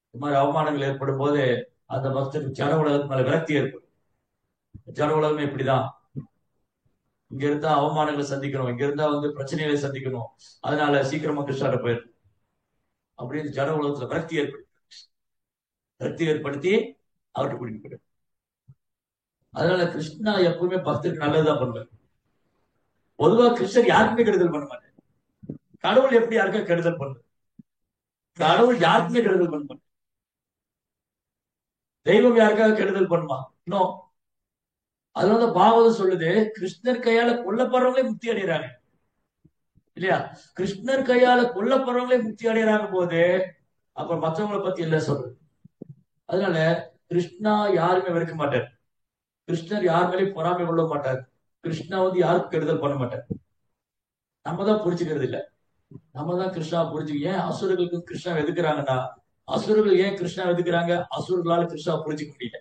இந்த மாதிரி அவமானங்கள் ஏற்படும் போது அந்த பக்தருக்கு ஜட உலகத்து மேல விரக்தி ஏற்படும். ஜட உலகமே இப்படிதான், இங்க இருந்தா அவமானங்களை சந்திக்கணும், இங்க இருந்தா வந்து பிரச்சனைகளை சந்திக்கணும், அதனால சீக்கிரமா கிருஷ்ணாட்ட போயிரு அப்படின்னு ஜட உலகத்துல விரக்தி ஏற்படுத்தி அவர்கிட்ட கூட்டிட்டு போயிரு. அதனால கிருஷ்ணா எப்பவுமே பக்தருக்கு நல்லதுதான் பண்ணுவார். பொதுவா கிருஷ்ணர் யாருக்குமே கெடுதல் பண்ண மாட்டார். கடவுள் எப்படி யாருக்கா கெடுதல் பண்ணும், கடவுள் யாருக்குமே கெடுதல் பண்ண மாட்டார். தெய்வம் யாருக்காக கெடுதல் பண்ணுமா? இன்னும் அதனால பாகவதம் சொல்லுது, கிருஷ்ணர் கையால கொல்லப்படுறவங்களே முக்தி அடைகிறாங்க இல்லையா. கிருஷ்ணர் கையால கொல்லப்படுறவங்களே முக்தி அடைகிறாங்க போது அப்புறம் மற்றவங்களை பத்தி இல்ல சொல்றது. அதனால கிருஷ்ணா யாருமே வெறுக்க மாட்டார். கிருஷ்ணர் யார் மேலேயும் பொறாமை கொள்ள மாட்டார். கிருஷ்ணா வந்து யாருக்கும் கெடுதல் பண்ண மாட்டார். நம்ம தான் புரிச்சுக்கிறது இல்ல. நம்ம தான் கிருஷ்ணா புரிஞ்சுக்க, ஏன் அசுரர்களுக்கு கிருஷ்ணா எதுக்குறாங்கன்னா, அசுரர்கள் ஏன் கிருஷ்ணா எதுக்குறாங்க, அசுரர்களால கிருஷ்ணா புரிஞ்சுக்க முடியல.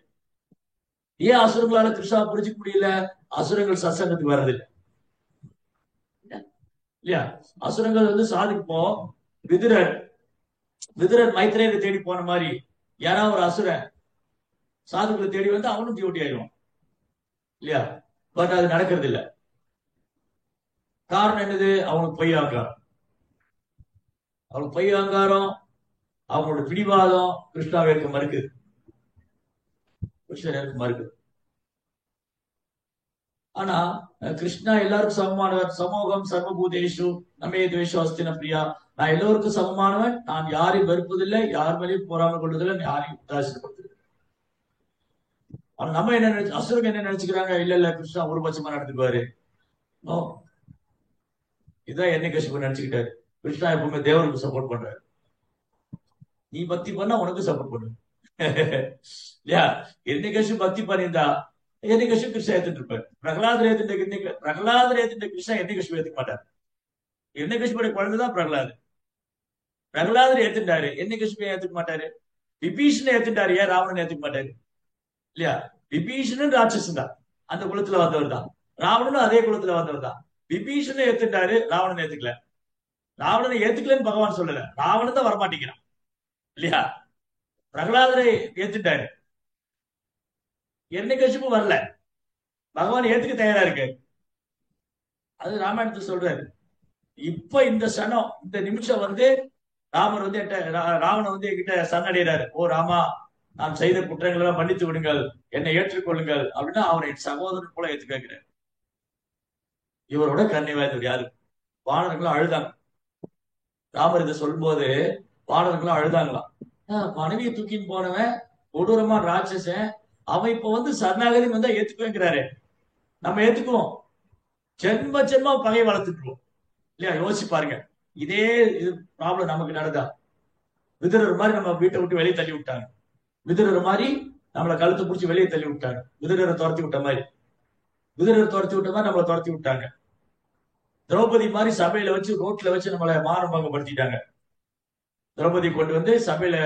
ஏன் அசுரங்களால கிருஷ்ணா புரிஞ்சுக்க முடியல, அசுரங்கள் சத்சங்கத்துக்கு வர்றதில்லை இல்லையா. அசுரங்கள் வந்து சாதிப்போ, விதுரர் விதுரர் மைத்திரேயரை தேடி போன மாதிரி யாராவது ஒரு அசுரன் சாதுக்களை தேடி வந்து அவனும் டியூட்டி ஆயிடுவான் இல்லையா. பட் அது நடக்கிறது இல்ல. காரணம் என்னது, அவனுக்கு பொய் அகங்காரம். அவனுக்கு பொய் அகங்காரம், அவனோட பிடிவாதம் கிருஷ்ணாவை இருக்க மறுக்குது, கிருஷ்ணர் இருக்க மறுக்குது. ஆனா கிருஷ்ணா எல்லாருக்கும் சமமானவர். சமூகம் சர்வபூதேஷு நமே துவேஷோ அஸ்தின பிரியா. நான் எல்லோருக்கும் சமமானவன், நான் யாரையும் வெறுப்பதில்லை, யார் மேலேயும் பொறாமை கொள்வதில்லை, யாரையும் உதாசீனப்படுத்துறதில்லை. ஆனா நம்ம என்ன நினைச்சு, அசுரங்க என்ன நினைச்சுக்கிறாங்க, இல்ல இல்ல கிருஷ்ணா ஒருபட்சமா நடந்துக்குவாரு. இதான் என்ன கஷ்டம் நினைச்சுக்கிட்டாரு. கிருஷ்ணா எப்பவுமே தேவருக்கு சப்போர்ட் பண்றாரு. நீ பக்தி பண்ணா உனக்கு சப்போர்ட் பண்ணு இல்லையா. என்ன கஷ்டம் பக்தி பண்ணியிருந்தா என்ன கஷ்டம் கிருஷ்ணா ஏத்துட்டு இருப்பாரு. பிரகலாதர் ஏத்துட்ட கிருஷ்ணா என்ன கஷ்டம் ஏத்துக்க மாட்டார். என்ன கஷ்டப்பட குழந்தைதான் பிரகலாதர் ஏத்துட்டாரு, என்ன கஷ்டம் ஏத்துக்க மாட்டாரு. விபீஷன் ஏத்துட்டாரு, ஏன் ராவணன் ஏத்துக்க மாட்டாரு இல்லையா. விபீஷனும் ராட்சசன் தான், அந்த குலத்துல வந்தவர் தான். ராவணனும் அதே குலத்துல வந்தவர் தான். விபீஷனும் ஏத்துட்டாரு, ராவணன் ஏத்துக்கல. ராவணனை ஏத்துக்கலன்னு பகவான் சொல்லல, ராவணன் தான் வரமாட்டேங்கிறான் இல்லையா. பிரகலாதரை ஏத்துட்டாரு, என்ன கஷ்டமும் வரல, பகவான் ஏத்துக்க தயாரா இருக்கு. அது ராமாயணத்தை சொல்றாரு. இப்ப இந்த சனம் இந்த நிமிஷம் வந்து ராமர் வந்து ராவணன் வந்து என்கிட்ட சரணடைகிறாரு. ஓ ராமா, நான் செய்த குற்றங்கள் எல்லாம் மன்னித்து விடுங்கள், என்னை ஏற்றுக்கொள்ளுங்கள் அப்படின்னா அவரை சகோதரன் போல ஏற்று கேட்கிறார். இவரோட கண்ணை வாய்ந்தவர் யாரு, வானர்களும் அழுதாங்க. ராமர் இதை சொல்லும் போது வானர்களும் அழுதாங்களாம். மனைவியை தூக்கின்னு போனவன் கொடூரமா ராட்சசன், அவன் இப்ப வந்து சரணாகதி வந்தா ஏத்துக்குவேங்கிறாரு. நம்ம ஏத்துக்குவோம், ஜென்ம ஜென்ம பகையை வளர்த்துக்குவோம் இல்லையா. யோசிச்சு பாருங்க, இதே இது ப்ராப்ளம் நமக்கு நடந்தா, விதுரர் மாதிரி நம்ம வீட்டை விட்டு வெளியே தள்ளி விட்டாங்க. விதுரர் மாதிரி நம்மளை கழுத்து பிடிச்சி வெளியே தள்ளி விட்டாங்க. விதுரரை துரத்தி விட்ட மாதிரி நம்மளை துரத்தி விட்டாங்க. திரௌபதி மாதிரி சபையில வச்சு ரோட்ல வச்சு நம்மளை மானபங்கப்படுத்திட்டாங்க. திரௌபதி கொண்டு வந்து சபையில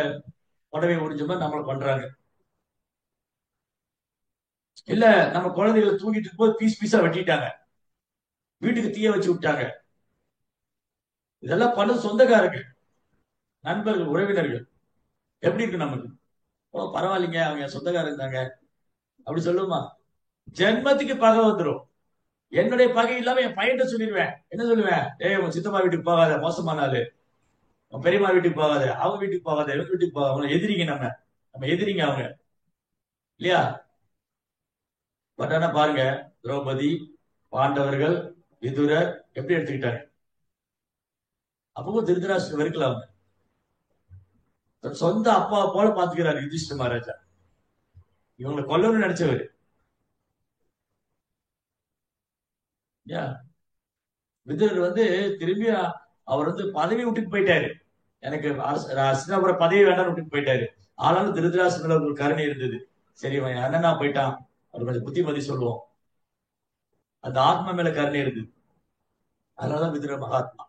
புடவை உறிஞ்ச மாதிரி நம்மளை பண்றாங்க. இல்ல நம்ம குழந்தைகளை தூங்கிட்டு இருக்கும்போது பீஸ் பீஸா வெட்டிட்டாங்க, வீட்டுக்கு தீய வச்சு விட்டாங்க. இதெல்லாம் பண்ணது சொந்தக்காரங்க, நண்பர்கள், உறவினர்கள். எப்படி இருக்கு நமக்கு, ஓ பரவாயில்லைங்க அவங்க சொந்தக்காரங்க தாங்க அப்படி சொல்லுமா. ஜென்மத்துக்கு பகை வந்துடும். என்னுடைய பகை இல்லாம என் பையன் சொல்லிடுவேன். என்ன சொல்லுவேன், உன் சித்தம்மா வீட்டுக்கு போகாத, மோசமானாலு. உன் பெரியம்மா வீட்டுக்கு போகாத, அவங்க வீட்டுக்கு போகாத, இவங்க வீட்டுக்கு போகாத, அவங்க எதிரிங்க, நம்ம எதிரிங்க அவங்க இல்லையா. பட் ஆனா பாருங்க, திரௌபதி, பாண்டவர்கள், விதுரர் எப்படி எடுத்துக்கிட்டாங்க. அப்பவும் திருதராஷ்டிரன் வெறுக்கல. அவங்க சொந்த அப்பா போல பாத்துக்கிறாரு யுதிஷ்டிர மகாராஜா. இவங்களை கொல்லணும்னு நினைச்சவர். விதுரர் வந்து திரும்பி அவர் வந்து பதவி விட்டுட்டு போயிட்டாரு. எனக்கு அஸ்தினாபுர பதவி வேண்டாம்னு விட்டுட்டு போயிட்டாரு. ஆனாலும் திருதராஷ்டிரன் ஒரு கருணை இருந்தது. சரி அவன் அண்ணனா போயிட்டான், அவர் கொஞ்சம் புத்திமதி சொல்லுவோம். அந்த ஆத்மா மேல கருணை இருந்தது. அதனாலதான் விதுர மகாத்மா.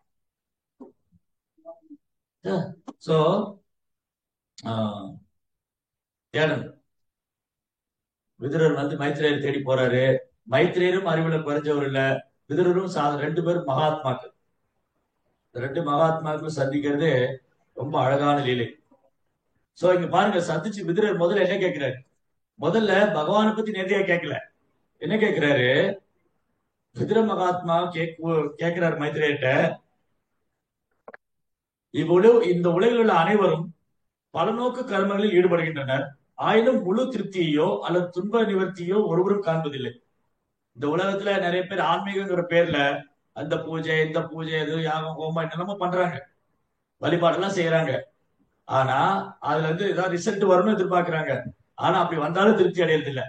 சோ தேடன் விதுரர் வந்து மைத்ரேயர் தேடி போறாரு. மைத்ரேயரும் அறிவுல குறைஞ்சவர் இல்ல, விதுரரும் ரெண்டு பேரும் மகாத்மாக்கள். ரெண்டு மகாத்மாக்கள் சந்திக்கிறது ரொம்ப அழகான லீலை. சோ இங்க பாருங்க, சந்திச்சு விதுரர் முதல்ல என்ன கேட்கிறாரு? முதல்ல பகவானை பத்தி நேரடியா கேட்கல. என்ன கேட்கிறாரு? விதுர மகாத்மா கேட்கிறாரு மைத்ரேயிட்ட, இந்த உலகில் உள்ள அனைவரும் பல நோக்கு கர்மங்களில் ஈடுபடுகின்றனர். ஆயினும் முழு திருப்தியோ அல்லது துன்ப நிவர்த்தியோ ஒருவரும் காண்பதில்லை. இந்த உலகத்துல நிறைய பேர் ஆன்மீகங்கிற பேர்ல அந்த பூஜை இந்த பூஜை எது யாகம் ஹோமம் என்னென்னமோ பண்றாங்க, வழிபாடெல்லாம் செய்யறாங்க. ஆனா அதுல இருந்து ஏதாவது ரிசல்ட் வரும்னு எதிர்பார்க்கிறாங்க. ஆனா அப்படி வந்தாலும் திருப்தி அடையிறது இல்ல.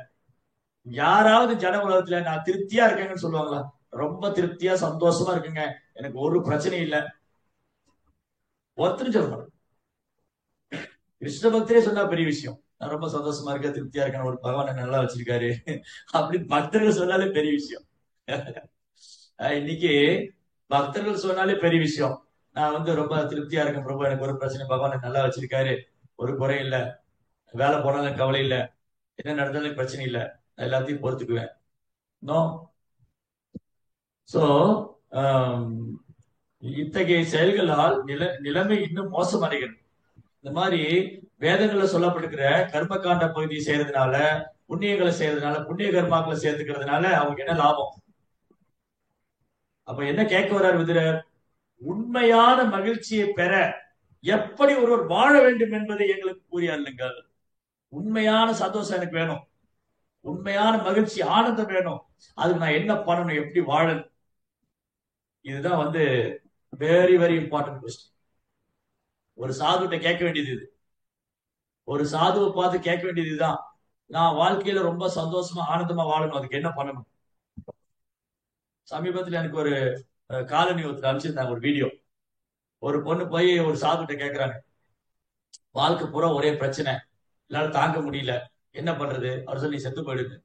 யாராவது ஜன உலகத்துல நான் திருப்தியா இருக்கேங்கன்னு சொல்லுவாங்களா? ரொம்ப திருப்தியா சந்தோஷமா இருக்குங்க, எனக்கு ஒரு பிரச்சனையும் இல்ல, ஒருத்தரும் சொல்லணும். கிருஷ்ண பக்தரே சொன்னா பெரிய விஷயம். நான் ரொம்ப சந்தோஷமா இருக்கேன், திருப்தியா இருக்கேன், ஒரு பகவான் நல்லா வச்சிருக்காரு அப்படின்னு பக்தர்கள் சொன்னாலே பெரிய விஷயம். இன்னைக்கு பக்தர்கள் சொன்னாலே பெரிய விஷயம். நான் வந்து ரொம்ப திருப்தியா இருக்கேன் பிரபு, எனக்கு ஒரு பிரச்சனை, பகவான் நல்லா வச்சிருக்காரு, ஒரு குறை இல்ல, வேலை போனாலும் கவலை இல்ல, என்ன நடந்தாலும் பிரச்சனை இல்ல, நான் எல்லாத்தையும் பொறுத்துக்குவேன். நோ. சோ இத்தகைய செயல்களால் நிலைமை இன்னும் மோசமடைகிறது. இந்த மாதிரி வேதங்கள்ல சொல்லப்பட்டிருக்கிற கர்மகாண்ட பகுதியை செய்யறதுனால, புண்ணியங்களை செய்யறதுனால, புண்ணிய கர்மாக்களை சேர்த்துக்கிறதுனால அவங்க என்ன லாபம்? அப்ப என்ன கேட்க வர்றார் விதுரர்? உண்மையான மகிழ்ச்சியை பெற எப்படி ஒருவர் வாழ வேண்டும் என்பதை எங்களுக்கு கூறியாருங்கள். உண்மையான சந்தோஷம் எனக்கு வேணும், உண்மையான மகிழ்ச்சி ஆனந்தம் வேணும், அதுக்கு நான் என்ன பண்ணணும், எப்படி வாழணும்? இதுதான் வந்து வெரி வெரி இம்பார்ட்டன்ட் கொஸ்டின். ஒரு சாதுகிட்ட கேட்க வேண்டியது இது. ஒரு சாதுவை பார்த்து கேட்க வேண்டியது இதுதான். நான் வாழ்க்கையில ரொம்ப சந்தோஷமா ஆனந்தமா வாழணும், அதுக்கு என்ன பண்ணணும்? சமீபத்தில் எனக்கு ஒரு காலனி ஒருத்தர் அனுப்பிச்சிருந்தாங்க ஒரு வீடியோ. ஒரு பொண்ணு போய் ஒரு சாதுகிட்ட கேட்கிறாங்க, வாழ்க்கை பூரா ஒரே பிரச்சனை, எல்லாரும் தாங்க முடியல, என்ன பண்றது? அவர் சொல்லி, நீ செத்து போயிடுங்க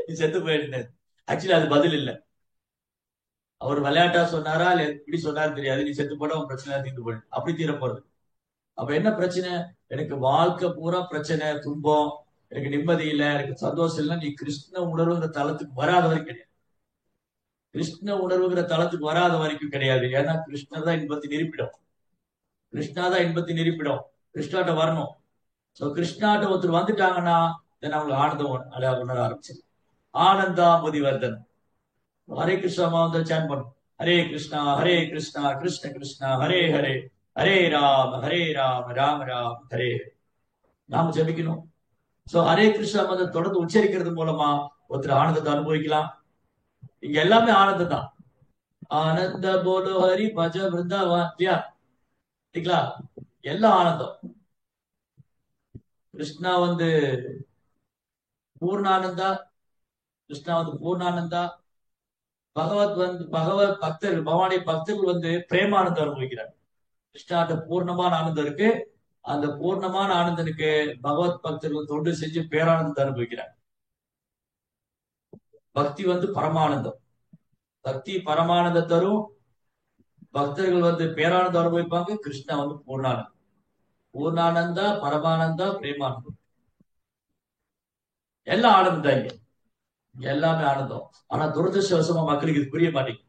நீ செத்து போயிடுங்க. ஆக்சுவலி அது பதில் இல்லை. அவர் விளையாட்டா சொன்னாரா இல்ல எப்படி சொன்னாரு தெரியாது. நீ செத்து போட உன் பிரச்சனை தீர்ந்து போயிடு, அப்படி தீர போறது. அப்ப என்ன பிரச்சனை? எனக்கு வாழ்க்கை பூரா பிரச்சனை, துன்பம், எனக்கு நிம்மதி இல்லை, எனக்கு சந்தோஷம் இல்லை. நீ கிருஷ்ண உணர்வுங்கிற தளத்துக்கு வராத வரைக்கும் கிடையாது. கிருஷ்ண உணர்வுங்கிற தளத்துக்கு வராத வரைக்கும் கிடையாது. ஏன்னா கிருஷ்ணர் தான் இன்பத்தின் இருப்பிடம். கிருஷ்ணா தான் இன்பத்தின் இருப்பிடம். கிருஷ்ணாட்ட வரணும். சோ கிருஷ்ணாட்ட ஒருத்தர் வந்துட்டாங்கன்னா அவங்களுக்கு ஆனந்தம் உணர ஆரம்பிச்சு. ஆனந்தா முதிவர்தன். ஹரே கிருஷ்ணா மாவந்த சான் பண்ணும். ஹரே கிருஷ்ணா கிருஷ்ண கிருஷ்ணா ஹரே ஹரே, ஹரே ராம ராம ராம ஹரே. நாம ஜபிக்கணும். சோ ஹரே கிருஷ்ணா மதம் தொடர்ந்து உச்சரிக்கிறது மூலமா ஒருத்தர் ஆனந்தத்தை அனுபவிக்கலாம். இங்க எல்லாமே ஆனந்தம் தான். ஆனந்த போலோ ஹரி பஜ பிருந்தாவன், இல்லையா? எல்லாம் ஆனந்தம். கிருஷ்ணா வந்து பூர்ணானந்தா, கிருஷ்ணா வந்து பூர்ணானந்தா. பகவத் பக்தர்கள், பகவானுடைய பக்தர்கள் வந்து பிரேமானந்தம் அனுபவிக்கிறார். கிருஷ்ணாட்ட பூர்ணமான ஆனந்தம் இருக்கு. அந்த பூர்ணமான ஆனந்தனுக்கு பகவத் பக்தர்கள் தொண்டு செஞ்சு பேரானந்தத்தை அனுபவிக்கிறார். பக்தி வந்து பரமானந்தம். பக்தி பரமானந்தம் தரும். பக்தர்கள் வந்து பேரானந்தம் அனுபவிப்பாங்க. கிருஷ்ணா வந்து பூர்ணானந்தம். பூர்ணானந்தா, பரமானந்தா, பிரேமானந்தம், எல்லாம் ஆனந்தம் தான். இங்க எல்லாமே ஆனந்தம். ஆனா துரதிருஷ்டவசமா மக்களுக்கு இது புரிய மாட்டேங்குது.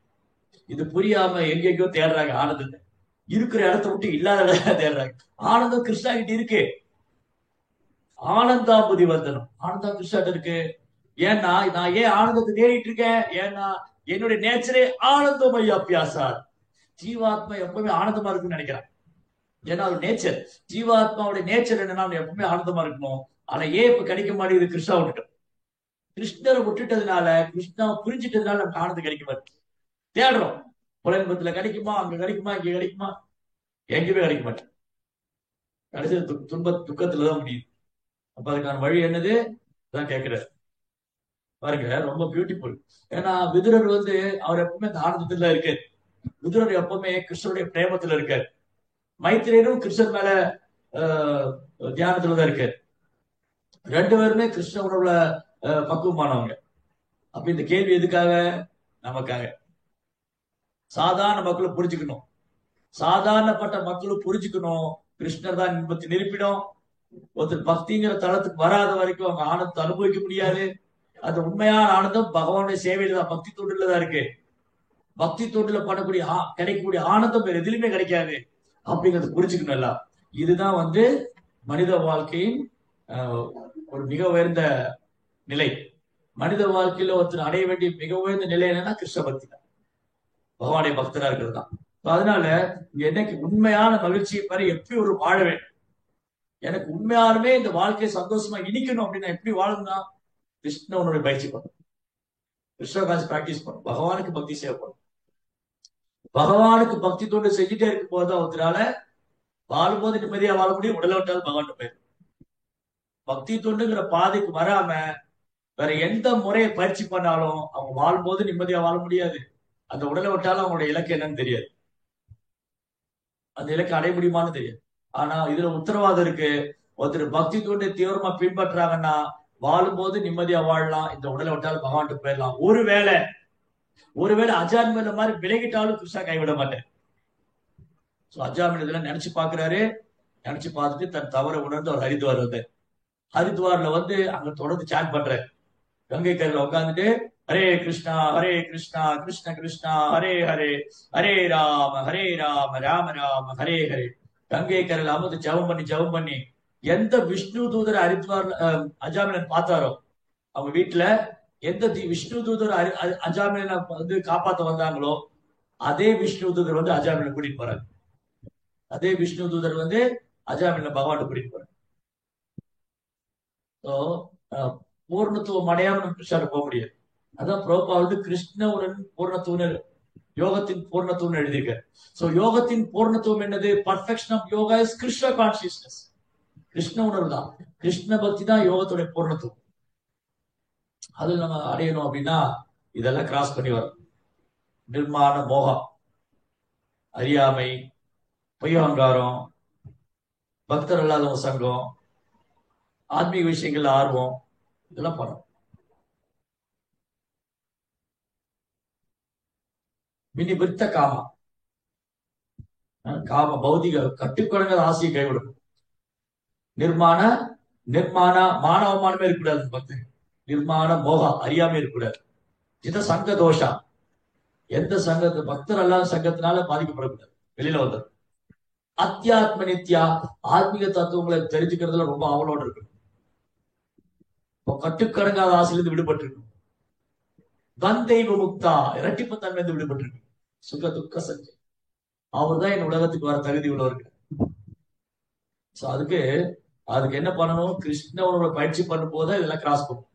இது புரியாம எங்கெங்கயோ தேடுறாங்க ஆனந்தத்தை. இருக்கிற இடத்த விட்டு இல்லாத இடத்த தேடுறாங்க. ஆனந்தம் கிருஷ்ணா கிட்ட இருக்கு. ஆனந்தா புதிவர்தனம், ஆனந்தம் கிருஷ்ணா இருக்கு. ஏன்னா நான் ஏன் ஆனந்தத்தை தேடிட்டு இருக்கேன்? ஏன்னா என்னுடைய நேச்சரே ஆனந்தமய அபியாசார். ஜீவாத்மா எப்பவுமே ஆனந்தமா இருக்குன்னு நினைக்கிறேன். ஏன்னா அது நேச்சர். ஜீவாத்மாவுடைய நேச்சர் என்னன்னா எப்பவுமே ஆனந்தமா இருக்கணும். ஆனா ஏன் இப்ப கிடைக்க மாட்டேங்குது? கிருஷ்ணா விட்டுட்டோம். கிருஷ்ணரை விட்டுட்டதுனால, கிருஷ்ணாவை புரிஞ்சிட்டதுனால நமக்கு ஆனந்தம் கிடைக்க மாட்டேங்குது. தேடுறோம். புலன்பத்துல கிடைக்குமா, அங்க கிடைக்குமா, இங்க கிடைக்குமா, எங்கேயுமே கிடைக்க மாட்டேன். கடைசி துக்கத்துலதான் முடியுது. அப்ப அதுக்கான வழி என்னது தான் கேட்கிறாரு. பாருங்க, ரொம்ப பியூட்டிஃபுல். ஏன்னா விதுரர் அவர் எப்பவுமே இந்த ஆனந்தத்துல இருக்காரு. விதுரர் எப்பவுமே கிருஷ்ணருடைய பிரேமத்துல இருக்காரு. மைத்திரேயரும் கிருஷ்ணர் மேல ஆஹ், தியானத்துலதான் இருக்காரு. ரெண்டு பேருமே கிருஷ்ண உணவுல பக்குவமானவங்க. அப்ப இந்த கேள்வி எதுக்காக? நமக்காக. சாதாரண மக்களை புரிஞ்சுக்கணும். சாதாரணப்பட்ட மக்களும் புரிஞ்சுக்கணும். கிருஷ்ணர் தான் இன்பத்தின் இருப்பிடம். ஒருத்தர் பக்திங்கிற தளத்துக்கு வராத வரைக்கும் அவங்க ஆனந்தத்தை அனுபவிக்க முடியாது. அந்த உண்மையான ஆனந்தம் பகவானுடைய சேவையில தான், பக்தி தொண்டுல தான் இருக்கு. பக்தி தொண்டுல பண்ணக்கூடிய கிடைக்கக்கூடிய ஆனந்தம் வேற எதுலையுமே கிடைக்காது அப்படிங்கறது புரிஞ்சுக்கணும் எல்லாம். இதுதான் மனித வாழ்க்கையின் ஒரு மிக உயர்ந்த நிலை. மனித வாழ்க்கையில ஒருத்தர் அடைய வேண்டிய மிக உயர்ந்த நிலை என்னன்னா கிருஷ்ண பக்தி தான், பகவானுடைய பக்தரா இருக்கிறது தான். அதனால என்னைக்கு உண்மையான மகிழ்ச்சியை பெற எப்படி ஒரு வாழ வேண்டும், எனக்கு உண்மையாலுமே இந்த வாழ்க்கையை சந்தோஷமா இனிக்கணும் அப்படின்னா எப்படி வாழணும்னா கிருஷ்ணனுடைய பயிற்சி பண்ணும், கிருஷ்ண காசு பிராக்டிஸ் பண்ணும், பகவானுக்கு பக்தி செய்யப்படும். பகவானுக்கு பக்தி தொண்டு செஞ்சுட்டே இருக்கும் போதுதான் ஒருத்தரால வாழும்போது நிம்மதியா வாழ முடியும். உடலை விட்டாலும் பகவான் போயிடும். பக்தி தொண்டுங்கிற பாதைக்கு வராம வேற எந்த முறையை பயிற்சி பண்ணாலும் அவங்க வாழும்போது நிம்மதியா வாழ முடியாது. அந்த உடலை விட்டாலும் அவங்களுடைய இலக்கு என்னன்னு தெரியாது, அந்த இலக்கை அடைய முடியுமான்னு தெரியாது. ஆனா இதுல உத்தரவாதம் இருக்கு. ஒருத்தர் பக்தி தொண்டை தீவிரமா பின்பற்றாங்கன்னா வாழும்போது நிம்மதியா வாழலாம், இந்த உடலை விட்டாலும் பகவான்ட்டு போயிடலாம். ஒருவேளை அஜான்மேல மாதிரி விலகிட்டாலும் கிருஷ்ணா கைவிட மாட்டேன். அஜாமில நினைச்சு பாக்குறாரு. நினைச்சு பார்த்துட்டு தன் தவறை உணர்ந்து அவர் ஹரித்வார் வந்தார். ஹரித்வார்ல அங்க தொடர்ந்து சாட் பண்றாரு. கங்கை கரையில உட்காந்துட்டு ஹரே கிருஷ்ணா கிருஷ்ண கிருஷ்ணா ஹரே ஹரே, ஹரே ராம ராம ராம ஹரே ஹரே. கங்கை கரையில அமர்ந்து ஜெபம் பண்ணி எந்த விஷ்ணு தூதரை ஹரித்வார்ல அஜாமிலன் பார்த்தாரோ, அவங்க வீட்டுல எந்த விஷ்ணு தூதர் அஜாமிலனை காப்பாத்த வந்தாங்களோ அதே விஷ்ணு தூதர் அஜாமிலனை கூட்டிட்டு போறாங்க. அதே விஷ்ணு தூதர் அஜாமிலனை பகவான் கூட்டிட்டு போறாங்க. பூர்ணத்துவம் அடையாம நம்ம கிருஷ்ணாட்ட போக முடியாது. அதான் பிரபுபா கிருஷ்ணவுடன் பூர்ணத்துவம், யோகத்தின் பூர்ணத்துவம் எழுதியிருக்க. சோ யோகத்தின் பூர்ணத்துவம் என்னது? Perfection of yoga is Krishna consciousness. Krishna உணர்வு தான், கிருஷ்ண பக்தி தான் யோகத்துடைய பூர்ணத்துவம். அது நம்ம அடையணும் அப்படின்னா இதெல்லாம் கிராஸ் பண்ணி வரும். நிர்மாண மோகம், அறியாமை, பொய்யங்காரம், பக்தர் அல்லாதவங்க சங்கம், ஆன்மீக விஷயங்கள் ஆர்வம், இதெல்லாம் பண்ணணும். மினி விருத்த காம பௌதிக கட்டுக்கொடங்காத ஆசையை கைவிடும். நிர்மாண மானவமானமே இருக்கக்கூடாது. பக்தி நிர்மாண மோகம், அறியாம இருக்கக்கூடாது. இது சங்க தோஷா. எந்த சங்கத்து பக்தர் அல்லாத சங்கத்தினால பாதிக்கப்படக்கூடாது, வெளியில வந்தது. அத்தியாத்ம நித்யா, ஆத்மீக தத்துவங்களை தெரிஞ்சுக்கிறதுல ரொம்ப ஆவலோடு இருக்கணும். கட்டுக்கடங்காத ஆசையிலிருந்து விடுபட்டு இருக்கணும். தந்தைவ முக்தா, இரட்டிப்பு தன்மை விடுபட்டு இருக்கணும். சுக துக்க சஞ்சய், அவர் தான் என் உலகத்துக்கு வர தகுதி உள்ளவர்கள். அதுக்கு என்ன பண்ணணும்? கிருஷ்ணவனுடைய பயிற்சி பண்ணும் போதுதான் இதெல்லாம் கிராஸ் பண்ணும்.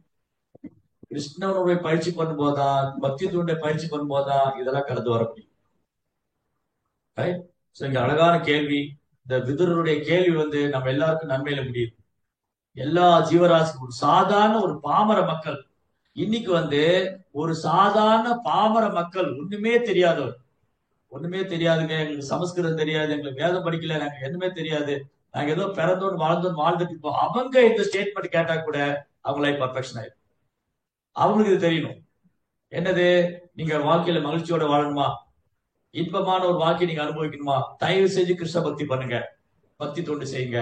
கிருஷ்ணவனுடைய பயிற்சி பண்ணும் போதுதான், பக்தி தூண்டை பயிற்சி பண்ணும் போதுதான் இதெல்லாம் கடந்து வர முடியும். இங்க அழகான கேள்வி. இந்த விதுரருடைய கேள்வி நம்ம எல்லாருக்கும் நன்மையில முடியும். எல்லா ஜீவராசிக்கும், ஒரு சாதாரண ஒரு பாமர மக்கள், இன்னைக்கு ஒரு சாதாரண பாமர மக்கள், ஒண்ணுமே தெரியாதவர், ஒண்ணுமே தெரியாதுங்க, எங்களுக்கு சமஸ்கிருதம் தெரியாது, எங்களுக்கு வேதம் படிக்கல, நாங்க எதுவுமே தெரியாது, நாங்க ஏதோ பிறந்தோன்னு வாழ்ந்துட்டு இருப்போம், அவங்க இந்த ஸ்டேட்மெண்ட் கேட்டா கூட அவங்க லைஃப் பர்ஃபெக்ஷன் ஆயிடும். அவங்களுக்கு இது தெரியணும். என்னது? நீங்க வாழ்க்கையில மகிழ்ச்சியோட வாழணுமா, இன்பமான ஒரு வாழ்க்கையை நீங்க அனுபவிக்கணுமா, தயவு செஞ்சு கிருஷ்ண பக்தி பண்ணுங்க, பக்தி தொண்டு செய்யுங்க,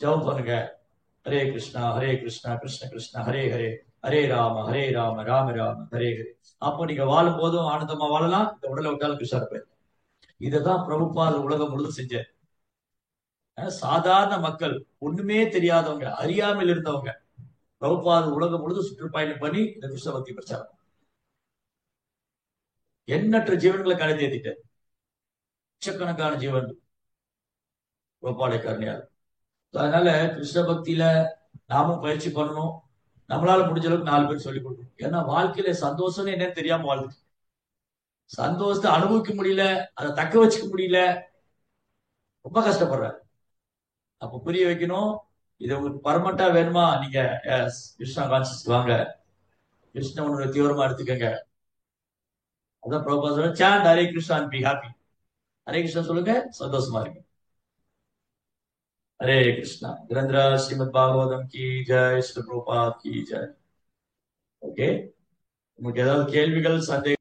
ஜெபம் பண்ணுங்க. ஹரே கிருஷ்ணா கிருஷ்ண கிருஷ்ணா ஹரே ஹரே, ஹரே ராம ராம ராம ஹரே ஹரே. அப்போ நீங்க வாழும் போதும் ஆனந்தமா வாழலாம், இந்த உடலை விட்டாலும் கிருஷ்ணா இருப்பார். இததான் பிரபுபாத உலகம் முழுதும் செஞ்ச. சாதாரண மக்கள், ஒண்ணுமே தெரியாதவங்க, அறியாமல் இருந்தவங்க, பிரபுபாத உலகம் முழுதும் சுற்றுப்பயணம் பண்ணி இந்த கிருஷ்ண பக்தி பிரச்சாரம் எண்ணற்ற ஜீவன்களை கலந்து ஏத்திட்ட. லட்சக்கணக்கான ஜீவன் பிரபுபாடைய கருணையால். அதனால கிருஷ்ண பக்தியில நாமும் பயிற்சி பண்ணணும். நம்மளால முடிஞ்ச அளவுக்கு 4 பேர் சொல்லிக் கொடுக்கணும். ஏன்னா வாழ்க்கையில சந்தோஷம்னு என்னன்னு தெரியாம வாழ்ந்துட்டு, சந்தோஷத்தை அனுபவிக்க முடியல, அதை தக்க வச்சுக்க முடியல, ரொம்ப கஷ்டப்படுறாரு. அப்ப புரிய வைக்கணும். இது உங்களுக்கு பர்மனண்டா வேணுமா, நீங்க கிருஷ்ணா கான்சியஸ் வாங்க, கிருஷ்ண உணர்வை தீவிரமா எடுத்துக்கங்க. அதான் பிரபுபாதா சொல்றாரு, chant Hare Krishna and be happy. Hare Krishna சொல்லுங்க, சந்தோஷமா இருக்கு. हरे कृष्णा। वीरेंद्र श्रीमद् भागवतम की जय, श्री प्रभुपाद की जय। ओके, உங்களுக்கு ஏதாவது கேள்விகள், சந்தேகம்